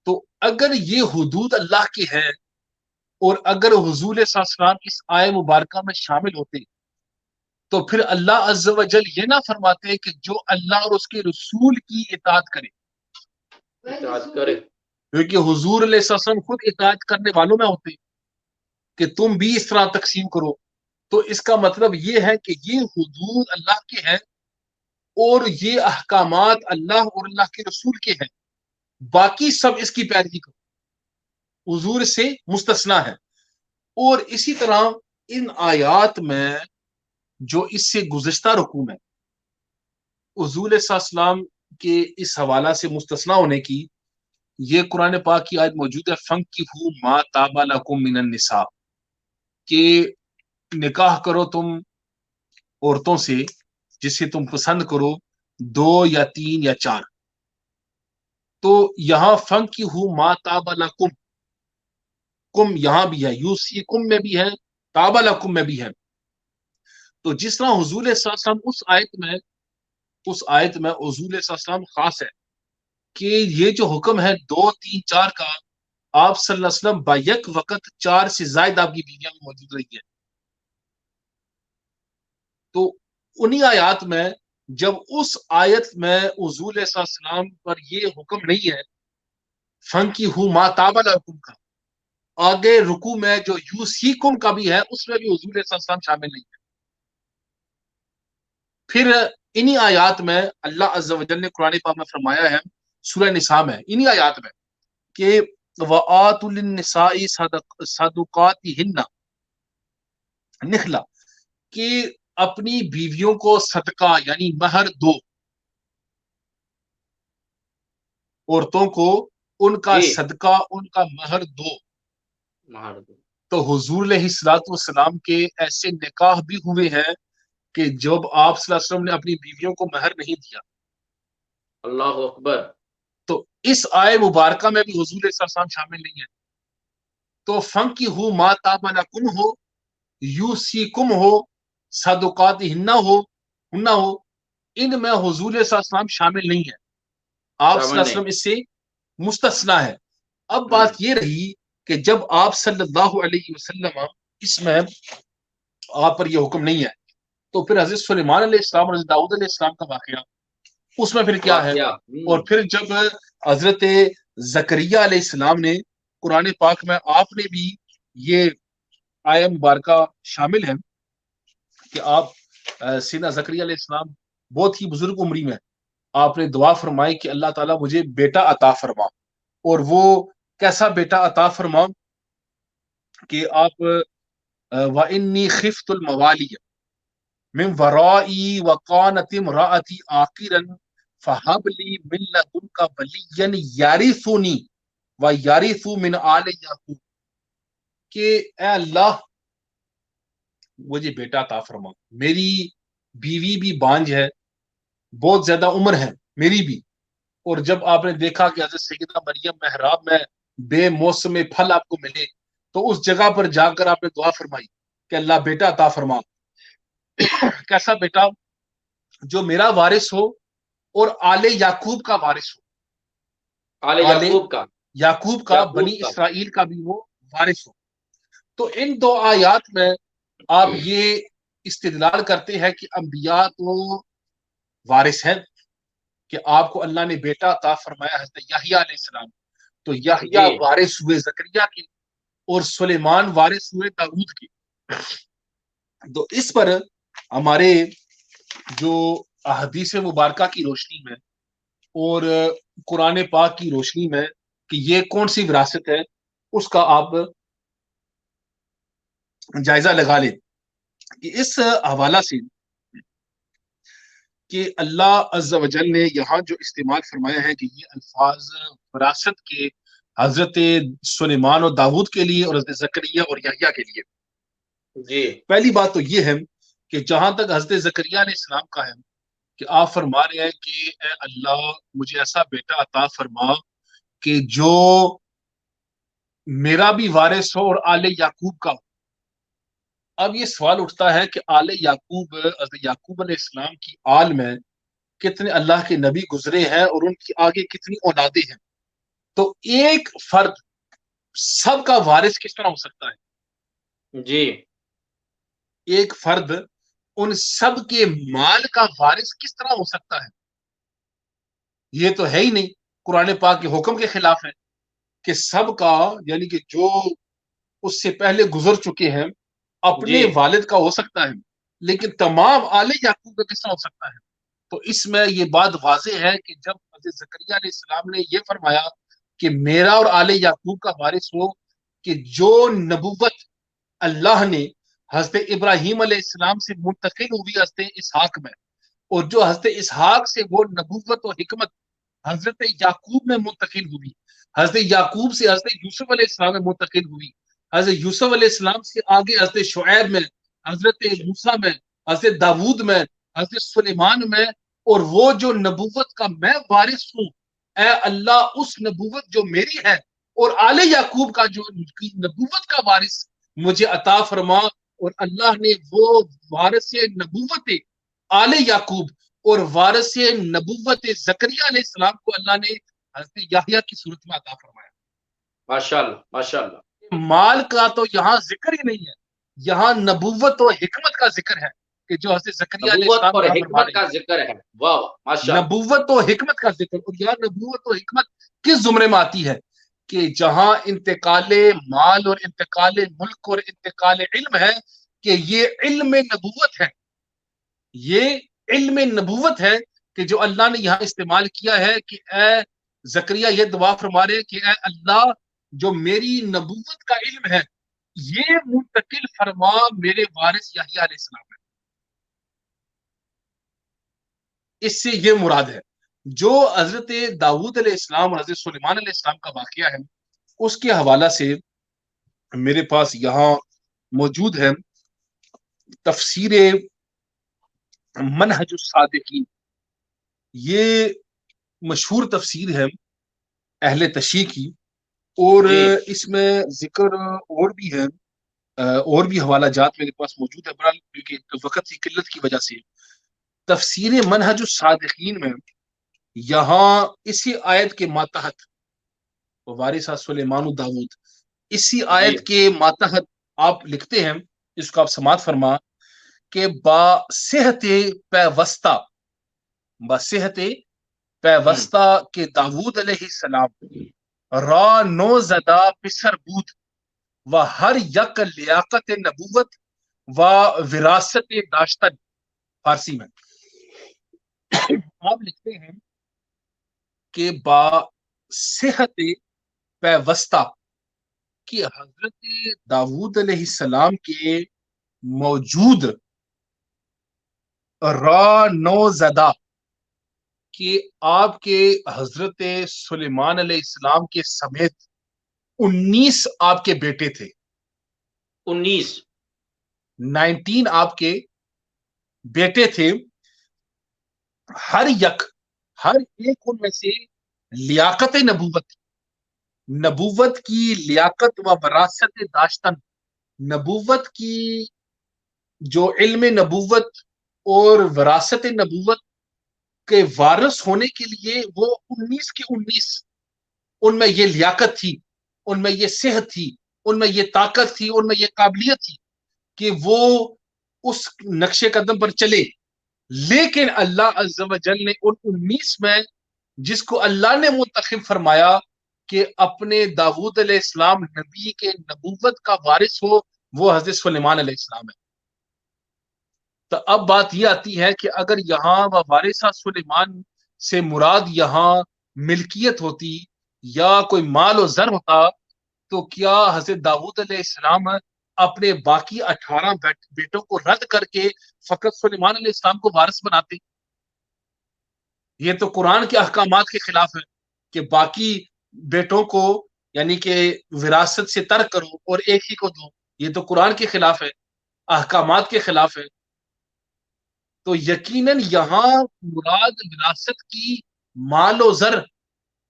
تو اگر یہ حدود اللہ کی ہیں اور اگر حضور صلی اللہ علیہ وسلم اس آئے مبارکہ میں شامل ہوتے تو پھر اللہ عز و جل یہ نہ فرماتے کہ جو اللہ اور اس کے رسول کی اطاعت کرے، اطاعت کرے، کیونکہ حضور علیہ السلام خود اطاعت کرنے والوں میں ہوتے کہ تم بھی اس طرح تقسیم کرو. تو اس کا مطلب یہ ہے کہ یہ حدود اللہ کے ہیں اور یہ احکامات اللہ اور اللہ کے رسول کے ہیں، باقی سب اس کی پیروی کرو، حضور سے مستثنا ہے. اور اسی طرح ان آیات میں جو اس سے گزشتہ رکوع میں حضور صلی اللہ علیہ وسلم کے اس حوالہ سے مستثنا ہونے کی یہ قرآن پاک کی آیت موجود ہے، فَانكِحُوا مَا طَابَ لَكُم مِّنَ النِّسَاءِ، کہ نکاح کرو تم عورتوں سے جسے تم پسند کرو، 2 یا 3 یا 4. تو یہاں فَانكِحُوا مَا طَابَ لَكُم، کم یہاں بھی ہے، یوسیکم میں بھی ہے، طَابَ لَكُم میں بھی ہے. تو جس طرح حضور صلی اللہ علیہ وسلم اس آیت میں حضور صلی اللہ علیہ وسلم خاص ہے کہ یہ جو حکم ہے 2 3 4 کا، آپ صلی اللہ علیہ وسلم بیک وقت 4 سے زائد آپ کی بیویاں موجود رہی ہیں. تو انہی آیات میں جب اس آیت میں حضور صلی اللہ علیہ وسلم پر یہ حکم نہیں ہے فَانكِحُوا مَا طَابَ لَكُم کا، آگے رکوع میں جو یوسیکم کا بھی ہے اس میں بھی حضور صلی اللہ علیہ وسلم شامل نہیں ہے. پھر انہی آیات میں اللہ عز و جل نے قرآن پاک میں فرمایا ہے سورہ نساء میں، انہی آیات میں کہ وَآتُوا لِلنِّسَاءِ صَدُقَاتِهِنَّ نِخْلَةً، کہ اپنی بیویوں کو صدقہ یعنی مہر دو، عورتوں کو ان کا جی صدقہ ان کا مہر دو. مہار دو، تو حضور علیہ الصلوۃ والسلام کے ایسے نکاح بھی ہوئے ہیں کہ جب آپ صلی اللہ علیہ وسلم نے اپنی بیویوں کو مہر نہیں دیا. اللہ اکبر. تو اس آئے مبارکہ میں بھی حضور صلی اللہ علیہ وسلم شامل نہیں ہے. تو فَانكِحُوا مَا طَابَ لَكُم ہو، یوسیکم ہو، صدقاتہن ہو، ان میں حضور صلی اللہ علیہ وسلم شامل نہیں ہے، آپ صلی شامل اللہ علیہ نہیں. وسلم اس سے مستثنا ہے. اب بات یہ رہی کہ جب آپ صلی اللہ علیہ وسلم اس میں آپ پر یہ حکم نہیں ہے تو پھر حضرت سلیمان علیہ السلام اور حضرت داؤد علیہ السلام کا واقعہ، اس میں پھر کیا ہے؟ واقعہ اور پھر جب حضرت زکریا علیہ السلام نے قرآن پاک میں آپ نے بھی یہ آیہ مبارکہ شامل ہے کہ آپ سیدنا زکریا علیہ السلام بہت ہی بزرگ عمری میں آپ نے دعا فرمائی کہ اللہ تعالیٰ مجھے بیٹا عطا فرما. اور وہ کیسا بیٹا عطا فرما کہ آپ وَإِنِّي خِفْتُ الْمَوَالِيَ مِنْ وَرَائِي وَكَانَتِ امْرَأَتِي عَاقِرًا فَهَبْ لِي مِن لَّدُنكَ وَلِيًّا يَرِثُنِي وَيَرِثُ مِنْ آلِ یعقوب، کہ اے اللہ مجھے بیٹا عطا فرما، میری بیوی بھی بانجھ ہے، بہت زیادہ عمر ہے میری بھی، اور جب آپ نے دیکھا کہ حضرت سیدہ مریم محراب میں بے موسم پھل آپ کو ملے تو اس جگہ پر جا کر آپ نے دعا فرمائی کہ اللہ بیٹا عطا فرما، کیسا بیٹا جو میرا وارث ہو اور آل یعقوب کا وارث ہو، آل آل یعقوب کا، یعقوب کا، یعقوب بنی کا. اسرائیل کا بھی وہ وارث ہو. تو ان 2 آیات میں آپ یہ استدلال کرتے ہیں کہ انبیاء تو وارث ہیں، کہ آپ کو اللہ نے بیٹا عطا فرمایا حضرت یحییٰ علیہ السلام، تو یحییٰ جی وارث ہوئے زکریا کے اور سلیمان وارث ہوئے داؤد کے. تو اس پر ہمارے جو احادیث مبارکہ کی روشنی میں اور قرآن پاک کی روشنی میں کہ یہ کون سی وراثت ہے اس کا آپ جائزہ لگا لیں کہ اس حوالہ سے کہ اللہ عز و جل نے یہاں جو استعمال فرمایا ہے کہ یہ الفاظ وراثت کے حضرت سلیمان اور داؤد کے لیے اور حضرت زکریا اور یحییٰ کے لیے. جی پہلی بات تو یہ ہے کہ جہاں تک حضرت زکریا علیہ السلام کا ہے کہ آپ فرما رہے ہیں کہ اے اللہ مجھے ایسا بیٹا عطا فرما کہ جو میرا بھی وارث ہو اور آل یعقوب کا ہو. اب یہ سوال اٹھتا ہے کہ آل یعقوب، حضرت یعقوب علیہ السلام کی آل میں کتنے اللہ کے نبی گزرے ہیں اور ان کی آگے کتنی اولادیں ہیں. تو ایک فرد سب کا وارث کس طرح ہو سکتا ہے؟ جی ایک فرد ان سب کے مال کا وارث کس طرح ہو سکتا ہے؟ یہ تو ہے ہی نہیں، قرآن پاک کے حکم کے خلاف ہے کہ سب کا، یعنی کہ جو اس سے پہلے گزر چکے ہیں اپنے جی والد کا ہو سکتا ہے، لیکن تمام آل یعقوب کا کس طرح ہو سکتا ہے؟ تو اس میں یہ بات واضح ہے کہ جب حضرت زکریا علیہ السلام نے یہ فرمایا کہ میرا اور آل یعقوب کا وارث ہو، کہ جو نبوت اللہ نے حضرت ابراہیم علیہ السلام سے منتقل ہوئی حضرت اسحاق میں، اور جو حضرت اسحاق سے وہ نبوت و حکمت حضرت یعقوب میں منتقل ہوئی، حضرت یعقوب سے حضرت یوسف علیہ السلام میں منتقل ہوئی، حضرت یوسف علیہ السلام سے آگے حضرت شعیب میں، حضرت موسیٰ میں، حضرت داود میں، حضرت سلیمان میں، اور وہ جو نبوت کا میں وارث ہوں، اے اللہ اس نبوت جو میری ہے اور آل یعقوب کا جو نبوت کا وارث مجھے عطا فرما۔ اور اللہ نے وہ وارث نبوت آل یعقوب اور وارث نبوت زکریا علیہ السلام کو اللہ نے حضرت یحییٰ کی صورت میں عطا فرمایا۔ ماشاءاللہ ماشاءاللہ۔ مال کا تو یہاں ذکر ہی نہیں ہے، یہاں نبوت و حکمت کا ذکر ہے کہ جو حضرت زکریا علیہ نبوت السلام اور یہاں فرما حکمت رہے کا ہیں۔ ذکر ہے، واہ واہ ماشاءاللہ۔ نبوت و حکمت کا ذکر، اور یہاں نبوت و حکمت کس زمرے میں آتی ہے؟ کہ جہاں انتقال مال اور انتقال ملک اور انتقال علم ہے، کہ یہ علم نبوت ہے، یہ علم نبوت ہے کہ جو اللہ نے یہاں استعمال کیا ہے کہ اے زکریا یہ دعا فرما رہے کہ اے اللہ جو میری نبوت کا علم ہے یہ منتقل فرما میرے وارث یحییٰ علیہ السلام ہے۔ اس سے یہ مراد ہے جو حضرت داؤد علیہ السلام اور حضرت سلیمان علیہ السلام کا واقعہ ہے، اس کے حوالہ سے میرے پاس یہاں موجود ہے تفسیر منہج الصادقین، یہ مشہور تفسیر ہے اہل تشیع کی، اور جی اس میں ذکر اور بھی ہے، اور بھی حوالہ جات میرے پاس موجود ہے، بہرحال کیونکہ وقت کی قلت کی وجہ سے تفسیر منہج الصادقین میں یہاں اسی آیت کے ماتحت وارث سلیمان و داود، اسی جی آیت کے ماتحت آپ لکھتے ہیں، اس کو آپ سماعت فرما کہ بصحت پیوستہ، بصحت پیوستہ کہ داود علیہ السلام را نو زدہ پسر بود و ہر یک لیاقت نبوت و وراثت داشتن۔ فارسی میں آپ لکھتے ہیں کہ بصحت پیوستہ کہ حضرت داود علیہ السلام کے موجود را نو زدہ کہ آپ کے حضرت سلیمان علیہ السلام کے سمیت 19 آپ کے بیٹے تھے، 19 آپ کے بیٹے تھے، ہر ایک ان میں سے لیاقت نبوت کی لیاقت و وراثت داشتن، نبوت کی جو علم نبوت اور وراثت نبوت کے وارث ہونے کے لیے وہ 19 کے 19 ان میں یہ لیاقت تھی، ان میں یہ صحت تھی، ان میں یہ طاقت تھی، ان میں یہ قابلیت تھی کہ وہ اس نقش قدم پر چلے۔ لیکن اللہ عز و جل نے ان 19 میں جس کو اللہ نے منتخب فرمایا کہ اپنے داود علیہ السلام نبی کے نبوت کا وارث ہو، وہ حضرت سلیمان علیہ السلام ہے۔ تو اب بات یہ آتی ہے کہ اگر یہاں وارثہ سلیمان سے مراد یہاں ملکیت ہوتی یا کوئی مال و زر ہوتا تو کیا حضرت داؤد علیہ السلام اپنے باقی 18 بیٹوں کو رد کر کے فقط سلیمان علیہ السلام کو وارث بناتے؟ یہ تو قرآن کے احکامات کے خلاف ہے کہ باقی بیٹوں کو یعنی کہ وراثت سے ترک کرو اور ایک ہی کو دو، یہ تو قرآن کے خلاف ہے، احکامات کے خلاف ہے۔ تو یقیناً یہاں مراد وراثت کی مال و زر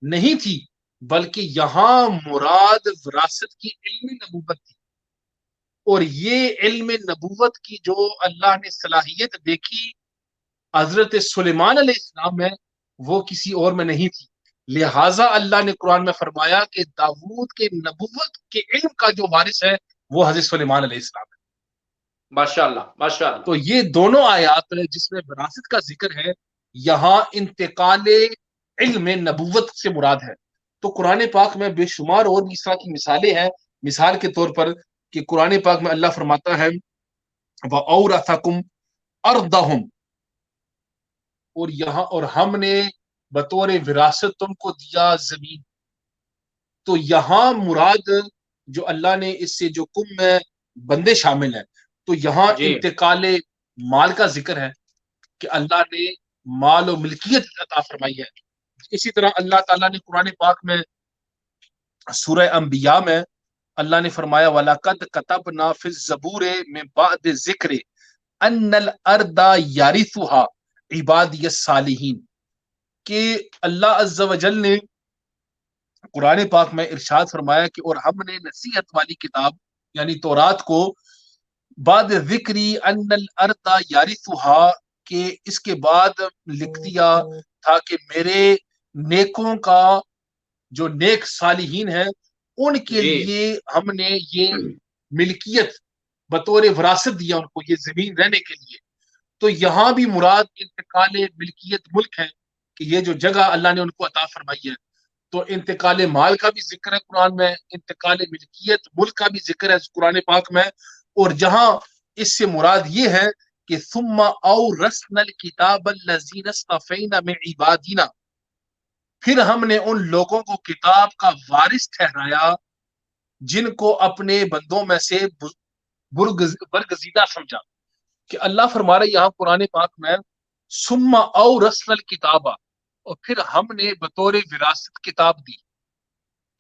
نہیں تھی، بلکہ یہاں مراد وراثت کی علم نبوت تھی، اور یہ علم نبوت کی جو اللہ نے صلاحیت دیکھی حضرت سلیمان علیہ السلام میں وہ کسی اور میں نہیں تھی۔ لہٰذا اللہ نے قرآن میں فرمایا کہ داؤد کے نبوت کے علم کا جو وارث ہے وہ حضرت سلیمان علیہ السلام ہے۔ ماشاءاللہ ماشاءاللہ۔ تو یہ دونوں آیات جس میں وراثت کا ذکر ہے، یہاں انتقال علم نبوت سے مراد ہے۔ تو قرآن پاک میں بے شمار اور بھی اس طرح کی مثالیں ہیں۔ مثال کے طور پر کہ قرآن پاک میں اللہ فرماتا ہے وَأَوْرَثَكُمْ أَرْضَهُمْ، اور یہاں اور ہم نے بطور وراثت تم کو دیا زمین۔ تو یہاں مراد جو اللہ نے اس سے جو کم میں بندے شامل ہیں، تو یہاں جی انتقال مال کا ذکر ہے کہ اللہ نے مال و ملکیت عطا فرمائی ہے۔ اسی طرح اللہ تعالیٰ نے قرآن پاک میں سورہ انبیاء میں اللہ نے فرمایا وَلَقَدْ كَتَبْنَا فِي الزَّبُورِ مِن بَعْدِ الذِّكْرِ أَنَّ الْأَرْضَ يَرِثُهَا عِبَادِيَ الصَّالِحِينَ، کہ اللہ عز و جل نے قرآن پاک میں ارشاد فرمایا کہ اور ہم نے نصیحت والی کتاب یعنی تورات کو بعد ذکری ان الارض یارثها، کہ اس کے بعد لکھ دیا تھا کہ میرے نیکوں کا جو نیک صالحین ہیں ان کے جی لیے ہم نے یہ ملکیت بطور وراثت دیا ان کو، یہ زمین رہنے کے لیے۔ تو یہاں بھی مراد انتقال ملکیت ملک ہے کہ یہ جو جگہ اللہ نے ان کو عطا فرمائی ہے۔ تو انتقال مال کا بھی ذکر ہے قرآن میں، انتقال ملکیت ملک کا بھی ذکر ہے قرآن پاک میں، اور جہاں اس سے مراد یہ ہے کہ ثم اورثنا الکتاب الذین اصطفینا من عبادنا، پھر ہم نے ان لوگوں کو کتاب کا وارث ٹھہرایا جن کو اپنے بندوں میں سے برگزیدہ سمجھا۔ کہ اللہ فرما رہے یہاں قرآن پاک میں ثم اورثنا الکتاب، اور پھر ہم نے بطور وراثت کتاب دی۔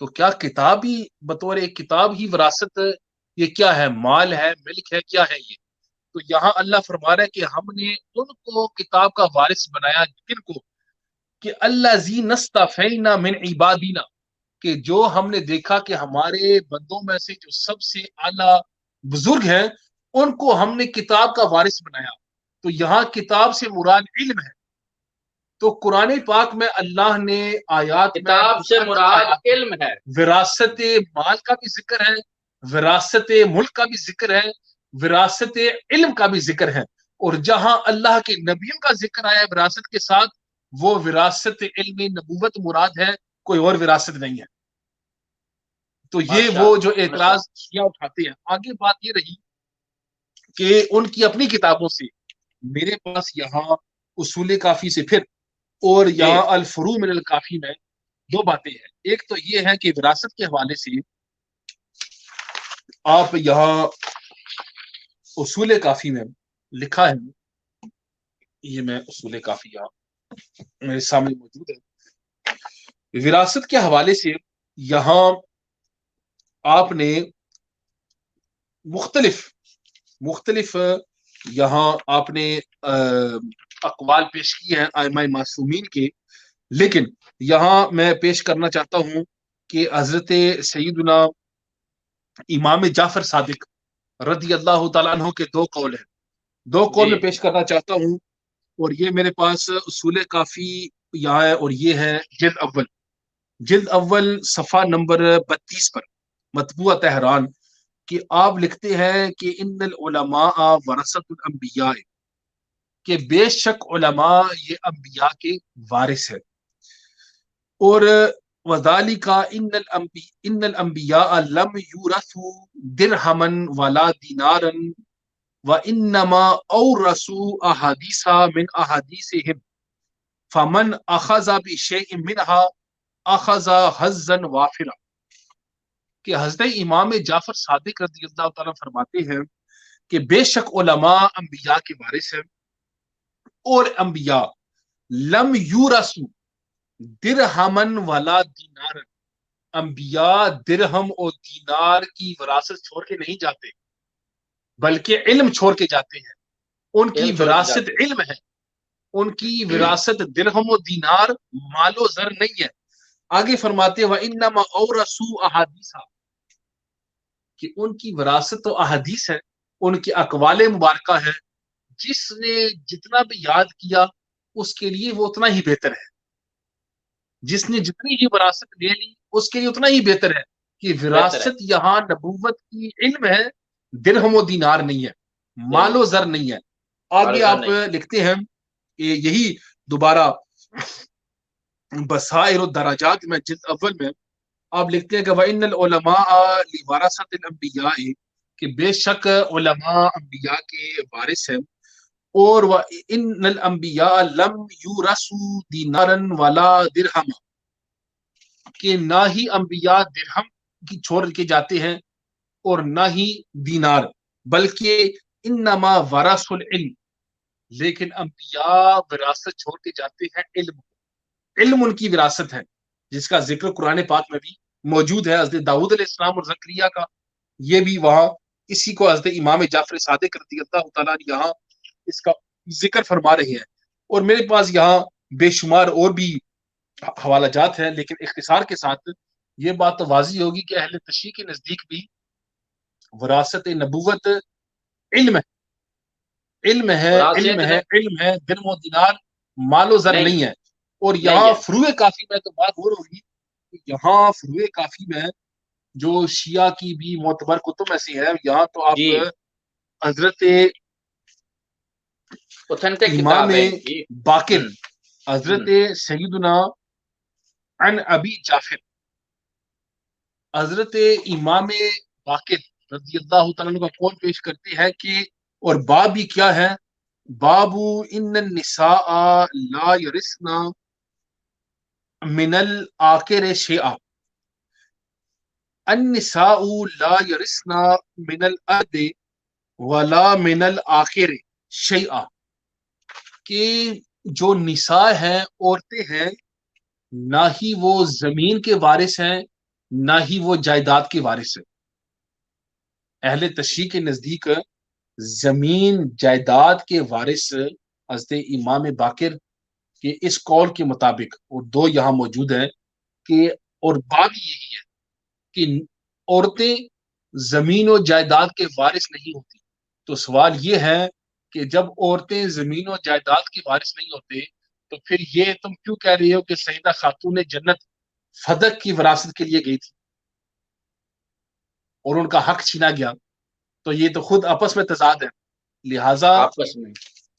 تو کیا کتاب ہی بطور ایک کتاب ہی وراثت، یہ کیا ہے؟ مال ہے، ملک ہے، کیا ہے یہ؟ تو یہاں اللہ فرما رہا ہے کہ ہم نے ان کو کتاب کا وارث بنایا، جن کو کہ الذین اصطفینا من عبادنا، کہ جو ہم نے دیکھا کہ ہمارے بندوں میں سے جو سب سے اعلیٰ بزرگ ہیں ان کو ہم نے کتاب کا وارث بنایا۔ تو یہاں کتاب سے مراد علم ہے۔ تو قرآن پاک میں اللہ نے آیات میں کتاب سے مراد علم ہے، وراثت مال کا بھی ذکر ہے، وراثت ملک کا بھی ذکر ہے، وراثت علم کا بھی ذکر ہے، اور جہاں اللہ کے نبیوں کا ذکر آیا ہے وراثت کے ساتھ، وہ وراثت علم نبوت مراد ہے، کوئی اور وراثت نہیں ہے۔ تو یہ وہ جو اعتراض شیعہ اٹھاتے ہیں۔ آگے بات یہ رہی کہ ان کی اپنی کتابوں سے، میرے پاس یہاں اصول کافی سے پھر اور یہاں الفروع من الکافی میں دو باتیں ہیں۔ ایک تو یہ ہے کہ وراثت کے حوالے سے آپ یہاں اصول کافی میں لکھا ہے، یہ میں اصول کافی یہاں میرے سامنے موجود ہے، وراثت کے حوالے سے یہاں آپ نے مختلف یہاں آپ نے اقوال پیش کیے ہیں ائمہ معصومین کے، لیکن یہاں میں پیش کرنا چاہتا ہوں کہ حضرت سیدنا امام جعفر صادق رضی اللہ تعالیٰ عنہ کے دو قول ہیں، دو قول میں پیش کرنا چاہتا ہوں، اور یہ میرے پاس اصول کافی یہاں ہے، اور یہ ہے جلد اول صفحہ نمبر 32 پر مطبوعہ تہران، کہ آپ لکھتے ہیں کہ ان العلماء ورثۃ الانبیاء، کہ بے شک علماء یہ انبیاء کے وارث ہیں، اور وذالک ان الانبیاء لم یورثوا درہما ولا دینارا وانما اورثوا احادیث من احادیثهم فمن اخذ بشیء منها اخذ حظا وافرا، کہ حضرت امام جعفر صادق رضی اللہ تعالیٰ فرماتے ہیں کہ بے شک علماء انبیاء کے وارث ہیں، اور انبیاء لم یورثوا درہمن ولا دینار، انبیاء درہم اور دینار کی وراثت چھوڑ کے نہیں جاتے، بلکہ علم چھوڑ کے جاتے ہیں۔ ان کی وراثت علم ہے، ان کی وراثت درہم و دینار مال و زر نہیں ہے۔ آگے فرماتے ہیں وَإِنَّمَا أَوْرَثُوا أَحَادِيثَ، کہ ان کی وراثت تو احادیث ہے، ان کی اقوال مبارکہ ہے، جس نے جتنا بھی یاد کیا اس کے لیے وہ اتنا ہی بہتر ہے۔ جس نے جتنی ہی وراثت لے لی اس کے لیے اتنا ہی بہتر ہے کہ وراثت یہاں نبوت کی علم ہے، درہم و دینار نہیں ہے، مال و زر نہیں ہے۔ آگے آپ لکھتے ہیں کہ یہی دوبارہ بصائر الدراجات میں جلد اول میں آپ لکھتے ہیں کہ وَإِنَّ الْعُلَمَاءَ لِوَرَثَةِ الْأَنْبِيَاءِ کہ بے شک علماء انبیاء کے وارث ہیں، اور وَإِنَّ الْأَنْبِيَاءَ لَمْ يُورَثُوا دِینَارًا وَلَا دِرْہَمًا کہ نہ ہی انبیاء درہم کی چھوڑ کے جاتے ہیں اور نہ ہی دینار، بلکہ انما ورثوا العلم، لیکن انبیاء وراثت چھوڑ کے جاتے ہیں علم، علم ان کی وراثت ہے، جس کا ذکر قرآن پاک میں بھی موجود ہے۔ حضرت داؤد علیہ السلام اور زکریا کا یہ بھی وہاں اسی کو حضرت امام جعفر صادق رضی اللہ تعالیٰ یہاں اس کا ذکر فرما رہے ہیں۔ اور میرے پاس یہاں بے شمار اور بھی حوالہ جات ہیں، لیکن اختصار کے ساتھ یہ بات تو واضح ہوگی کہ اہل تشیع کے نزدیک بھی وراثت نبوت علم ہے، علم ہے، علم ہے، علم ہے، درہم و دینار مال و زر نہیں ہے۔ اور یہاں فروع کافی میں تو بات ہو رہی کہ یہاں فروع کافی میں جو شیعہ کی بھی معتبر کتب میں سے ہے، یہاں تو آپ حضرت امام باقر حضرت سیدنا عن ابی جعفر حضرت امام باقر رضی اللہ تعالیٰ عنہ کا قول پیش کرتے ہیں کہ اور باب بھی کیا ہے، باب ان النساء لا یرثن من الآخر شیئا، النساء لا یرثن من الارض ولا من الآخر شیئا کہ جو نساء ہیں، عورتیں ہیں، نہ ہی وہ زمین کے وارث ہیں نہ ہی وہ جائیداد کے وارث ہیں۔ اہل تشیع کے نزدیک زمین جائیداد کے وارث حضرت امام باقر کے اس قول کے مطابق، اور دو یہاں موجود ہیں کہ اور بات یہی ہے کہ عورتیں زمین و جائیداد کے وارث نہیں ہوتی۔ تو سوال یہ ہے کہ جب عورتیں زمین و جائیداد کے وارث نہیں ہوتے تو پھر یہ تم کیوں کہہ رہے ہو کہ سیدہ خاتون جنت فدق کی وراثت کے لیے گئی تھی اور ان کا حق چھینا گیا؟ تو یہ تو خود آپس میں تضاد ہے، لہٰذا آپس میں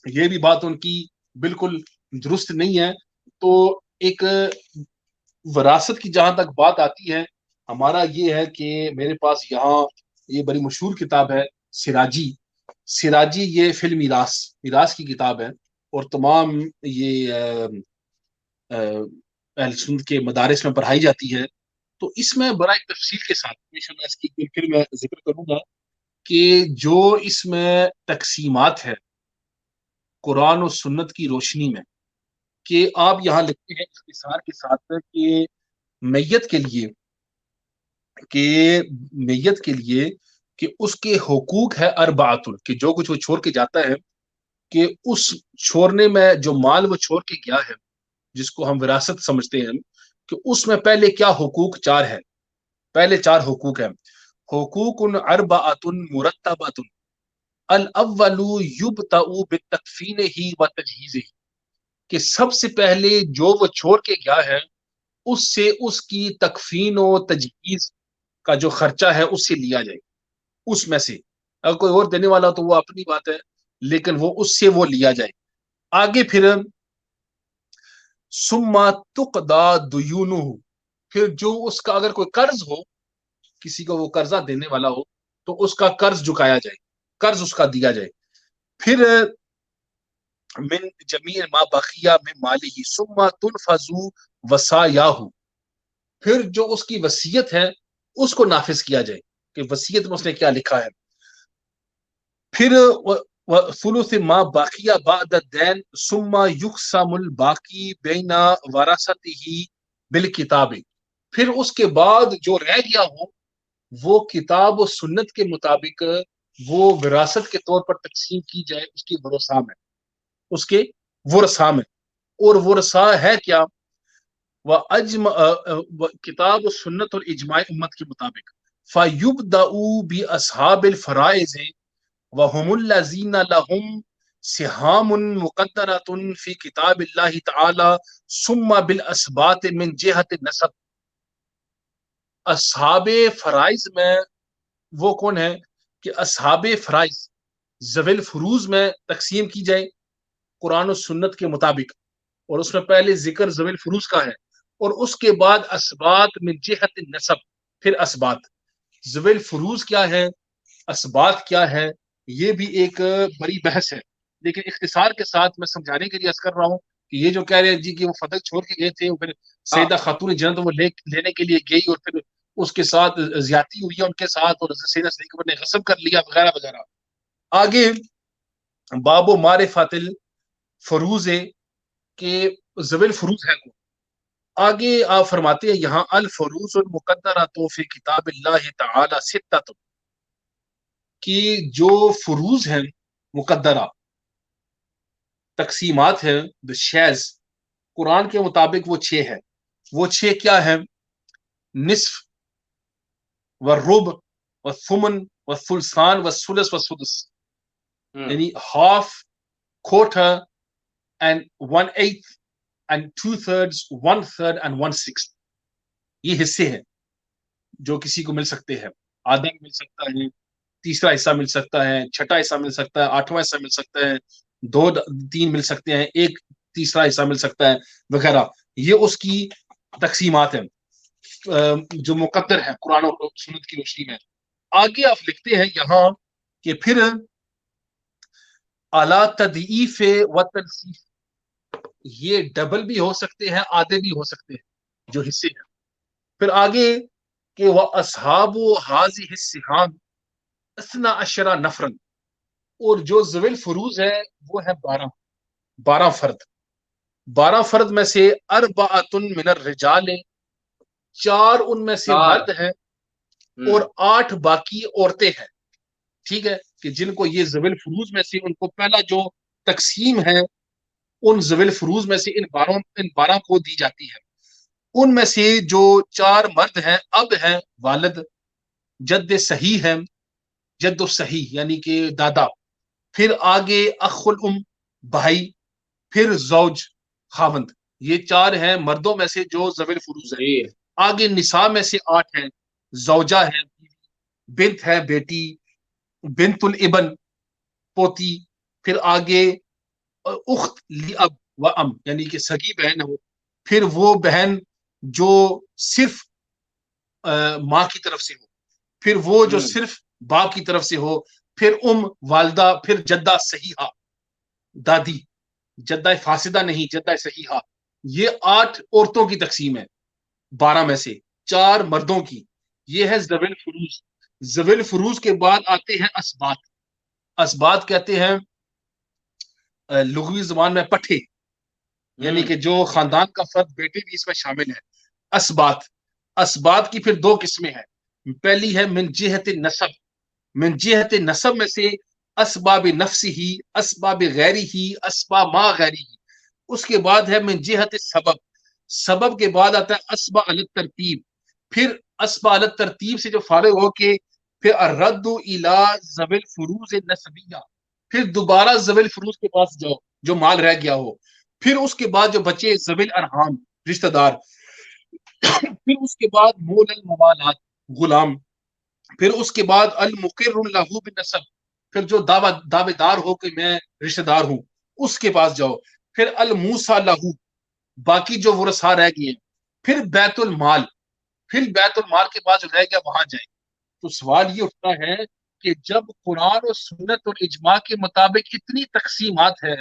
یہ بھی بات ان کی بالکل درست نہیں ہے۔ تو ایک وراثت کی جہاں تک بات آتی ہے، ہمارا یہ ہے کہ میرے پاس یہاں یہ بڑی مشہور کتاب ہے سراجی، یہ فی المیراث کی کتاب ہے، اور تمام یہ اہل سنت کے مدارس میں پڑھائی جاتی ہے۔ تو اس میں بڑا ایک تفصیل کے ساتھ انشاءاللہ اس کی پھر میں ذکر کروں گا کہ جو اس میں تقسیمات ہے قرآن و سنت کی روشنی میں، کہ آپ یہاں لکھتے ہیں اختصار کے ساتھ کہ میت کے لیے کہ اس کے حقوق ہے اربعۃ، کہ جو کچھ وہ چھوڑ کے جاتا ہے، کہ اس چھوڑنے میں جو مال وہ چھوڑ کے گیا ہے جس کو ہم وراثت سمجھتے ہیں، کہ اس میں پہلے کیا حقوق چار ہے، پہلے چار حقوق ہیں۔ حقوق اربعۃ مرتبۃ، الاول یبتأ بتکفینہ و تجہیزہ، کہ سب سے پہلے جو وہ چھوڑ کے گیا ہے اس سے اس کی تکفین و تجہیز کا جو خرچہ ہے اس سے لیا جائے، اس میں سے اگر کوئی اور دینے والا تو وہ اپنی بات ہے، لیکن وہ اس سے وہ لیا جائے۔ آگے پھر ثم تقضی دیونہ، پھر جو اس کا اگر کوئی قرض ہو، کسی کو وہ قرضہ دینے والا ہو تو اس کا قرض چکایا جائے، قرض اس کا دیا جائے۔ پھر من جمیع ما بقی من مالہ ثم تنفذ وصایاہ، پھر جو اس کی وصیت ہے اس کو نافذ کیا جائے کہ وصیت میں اس نے کیا لکھا ہے۔ پھر ثلث ما بقی بعد الدین ثم یقسم الباقی بین ورثتہ بالکتاب، پھر اس کے بعد جو رہ گیا ہو وہ کتاب و سنت کے مطابق وہ وراثت کے طور پر تقسیم کی جائے اس کی ورثاء میں، اس کے ورثاء میں۔ اور ورثاء ہے کیا؟ کتاب و سنت اور اجماع امت کے مطابق فَيُبْدَأُ بِأَصْحَابِ الْفَرَائِضِ وَهُمُ الَّذِينَ لَهُمْ سہام مقدرۃ فی کتاب اللہ تعالی ثم بالاسباط من جہت نسب. اصحاب فرائض میں وہ کون ہے کہ اصحاب فرائض ذوی الفروز میں تقسیم کی جائے قرآن و سنت کے مطابق, اور اس میں پہلے ذکر ذوی الفروز کا ہے, اور اس کے بعد اسبات من جہت نسب, پھر اسبات. ذوی الفروز کیا ہے, اسبات کیا ہے, یہ بھی ایک بڑی بحث ہے, لیکن اختصار کے ساتھ میں سمجھانے کے لیے عرض کر رہا ہوں کہ یہ جو کہہ رہے ہیں جی کہ وہ فتح چھوڑ کے گئے تھے, پھر سیدہ خاتون جنت وہ لینے کے لیے گئی اور پھر اس کے ساتھ زیادتی ہوئی ہے ان کے ساتھ, اور سیدہ صدیقہ نے غصب کر لیا وغیرہ وغیرہ. آگے باب و معرفت الفروز کے ذوی الفروز ہے وہ. آگے آپ فرماتے ہیں یہاں الفروز المقدرۃ فی کتاب اللہ تعالی ستۃ, کہ جو فروز ہیں مقدرہ تقسیمات ہیں, the shares, قرآن کے مطابق وہ 6 ہے. وہ 6 کیا ہے؟ نصف والربع والثمن والثلثان والثلث والسدس, یعنی half, quarter and 1/8 and 2/3, 1/3 and 1/6. یہ حصے ہیں جو کسی کو مل سکتے ہیں. آدھا مل سکتا ہے, تیسرا حصہ مل سکتا ہے, چھٹا حصہ مل سکتا ہے, 8واں حصہ مل سکتا ہے, 2-3 مل سکتے ہیں, ایک تیسرا حصہ مل سکتا ہے وغیرہ. یہ اس کی تقسیمات ہیں جو مقدر ہے قرآن و سنت کی روشنی میں. آگے آپ لکھتے ہیں یہاں کہ پھر اعلیٰ تضعیف و تنصیف, یہ ڈبل بھی ہو سکتے ہیں, آدھے بھی ہو سکتے ہیں جو حصے ہیں. پھر آگے کہ وہ اصحاب هذه السهام 12 نفرا, اور جو ذوی الفروز ہے وہ ہے 12 فرد. 12 فرد میں سے 4 من الرجال, 4 ان میں سے مرد ہیں اور 8 باقی عورتیں ہیں. ٹھیک ہے, کہ جن کو یہ ذوی الفروز میں سے ان کو پہلا جو تقسیم ہے ان ذوی الفروز میں سے ان 12 کو دی جاتی ہے. ان میں سے جو 4 مرد ہیں اب ہیں والد, جد صحیح ہے, جد صحیح یعنی کہ دادا, پھر آگے اخ الام بھائی, پھر زوج خاوند. یہ 4 ہیں مردوں میں سے جو ذوی الفروز ہیں. آگے نساء میں سے 8 ہیں, زوجہ ہے, بنت ہے بیٹی, بنت الابن پوتی, پھر آگے اخت لاب و ام یعنی کہ سگی بہن ہو, پھر وہ بہن جو صرف ماں کی طرف سے ہو, پھر وہ جو صرف باپ کی طرف سے ہو, پھر والدہ, پھر جدہ صحیحہ دادی, جدہ فاسدہ نہیں, جدہ صحیحہ. یہ 8 عورتوں کی تقسیم ہے 12 میں سے, 4 مردوں کی. یہ ہے ذوی الفروز. ذوی الفروز کے بعد آتے ہیں اسبات. اسبات کہتے ہیں لغوی زبان میں پٹھے, یعنی کہ جو خاندان کا فرد, بیٹے بھی اس میں شامل ہے. اسبات کی پھر 2 قسمیں ہیں. پہلی ہے من جہت نسب. من جہت نسب میں سے اسباب نفسی ہی, اسباب غیری ہی, اسباب ما غیری ہی. اس کے بعد ہے من جہت سبب. سبب کے بعد آتا ہے اسباب علی ترتیب. پھر اسباب علی ترتیب سے جو فارغ ہو کے پھر الرد الی ذوی الفروز نسبیہ, پھر دوبارہ ذوی الفروز کے پاس جاؤ جو مال رہ گیا ہو. پھر اس کے بعد جو بچے ذوی الارحام رشتہ دار, پھر اس کے بعد مول الموالات غلام, پھر اس کے بعد المقر له بالنسب, پھر جو دعوے دار ہو کہ میں رشتہ دار ہوں اس کے پاس جاؤ. پھر الموسى له, باقی جو ورثاء رہ گئے ہیں. پھر بیت المال, پھر بیت المال کے پاس جو رہ گیا وہاں جائے. تو سوال یہ اٹھتا ہے کہ جب قرآن و سنت اور اجماع کے مطابق اتنی تقسیمات ہے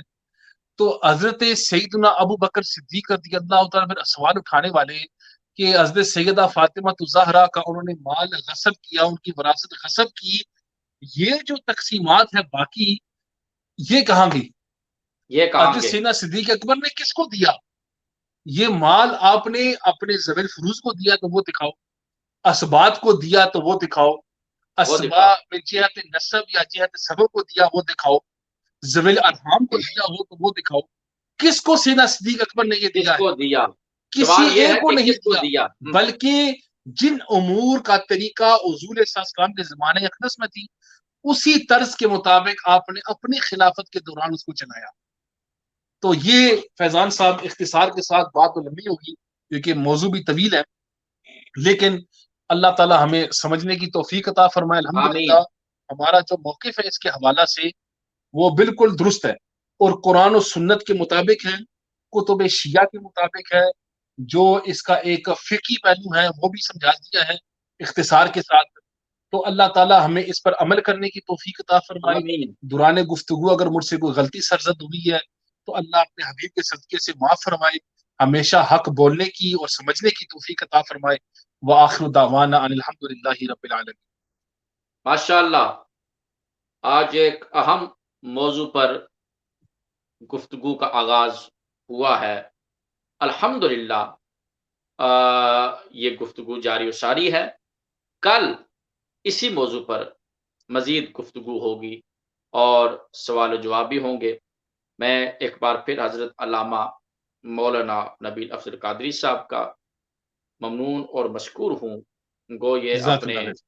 تو حضرت سیدنا ابو بکر صدیق رضی اللہ تعالیٰ پھر سوال اٹھانے والے کہ حضرت سیدہ فاطمہ الزہرا کا انہوں نے مال غصب کیا, ان کی وراثت غصب کی, یہ جو تقسیمات ہے باقی یہ کہاں گئی؟ حضرت سیدنا صدیق اکبر نے کس کو دیا یہ مال؟ آپ نے اپنے ذوی الفروز کو دیا تو وہ دکھاؤ, اسبات کو دیا تو وہ دکھاؤ, اسباب من جہت نسب یا جہت سبب کو دیا وہ دکھاؤ, ذوی الارحام کو دیا ہو تو وہ دکھاؤ. کس کو سیدنا صدیق اکبر نے یہ دیا ہے؟ کسی ایک کو نہیں دیا, بلکہ جن امور کا طریقہ حضور صلی اللہ علیہ وسلم کے زمانے اقدس میں تھی اسی طرز کے مطابق آپ نے اپنی خلافت کے دوران اس کو چلایا. تو یہ فیضان صاحب اختصار کے ساتھ بات تو لمبی ہوگی کیونکہ موضوع بھی طویل ہے، لیکن اللہ تعالی ہمیں سمجھنے کی توفیق عطا فرمائے. الحمدللہ ہمارا جو موقف ہے اس کے حوالہ سے وہ بالکل درست ہے اور قرآن و سنت کے مطابق ہے، کتب شیعہ کے مطابق ہے. جو اس کا ایک فقہی پہلو ہے وہ بھی سمجھا دیا ہے اختصار کے ساتھ. تو اللہ تعالیٰ ہمیں اس پر عمل کرنے کی توفیق عطا فرمائے. آمین دوران گفتگو اگر مجھ سے کوئی غلطی سرزد ہوئی ہے تو اللہ اپنے حبیب کے صدقے سے معاف فرمائے، ہمیشہ حق بولنے کی اور سمجھنے کی توفیق عطا فرمائے. وآخر دعوانا ان الحمدللہ رب العالمین. ماشاءاللہ. آج ایک اہم موضوع پر گفتگو کا آغاز ہوا ہے. الحمدللہ یہ گفتگو جاری و ساری ہے. کل اسی موضوع پر مزید گفتگو ہوگی اور سوال و جواب بھی ہوں گے. میں ایک بار پھر حضرت علامہ مولانا نبیل افضل قادری صاحب کا ممنون اور مشکور ہوں. گو یہ جزاک اپنے اللہ خیر.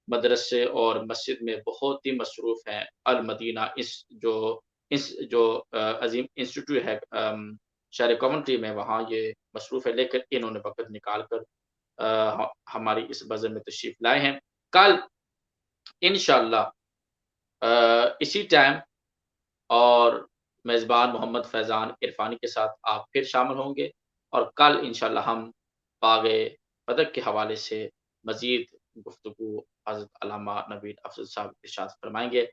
مدرسے اور مسجد میں بہت ہی مصروف ہیں. المدینہ جو عظیم انسٹیٹیوٹ ہے شہر کومنٹری میں، وہاں یہ مصروف ہے، لیکن انہوں نے وقت نکال کر ہماری اس بزم میں تشریف لائے ہیں. کل انشاءاللہ اسی ٹائم اور میزبان محمد فیضان عرفانی کے ساتھ آپ پھر شامل ہوں گے، اور کل انشاءاللہ ہم باغ فدق کے حوالے سے مزید گفتگو حضرت علامہ نبیل افضل صاحب ارشاد فرمائیں گے.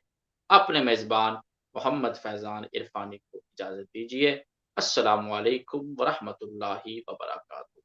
اپنے میزبان محمد فیضان عرفانی کو اجازت دیجیے. السلام علیکم ورحمۃ اللہ وبرکاتہ.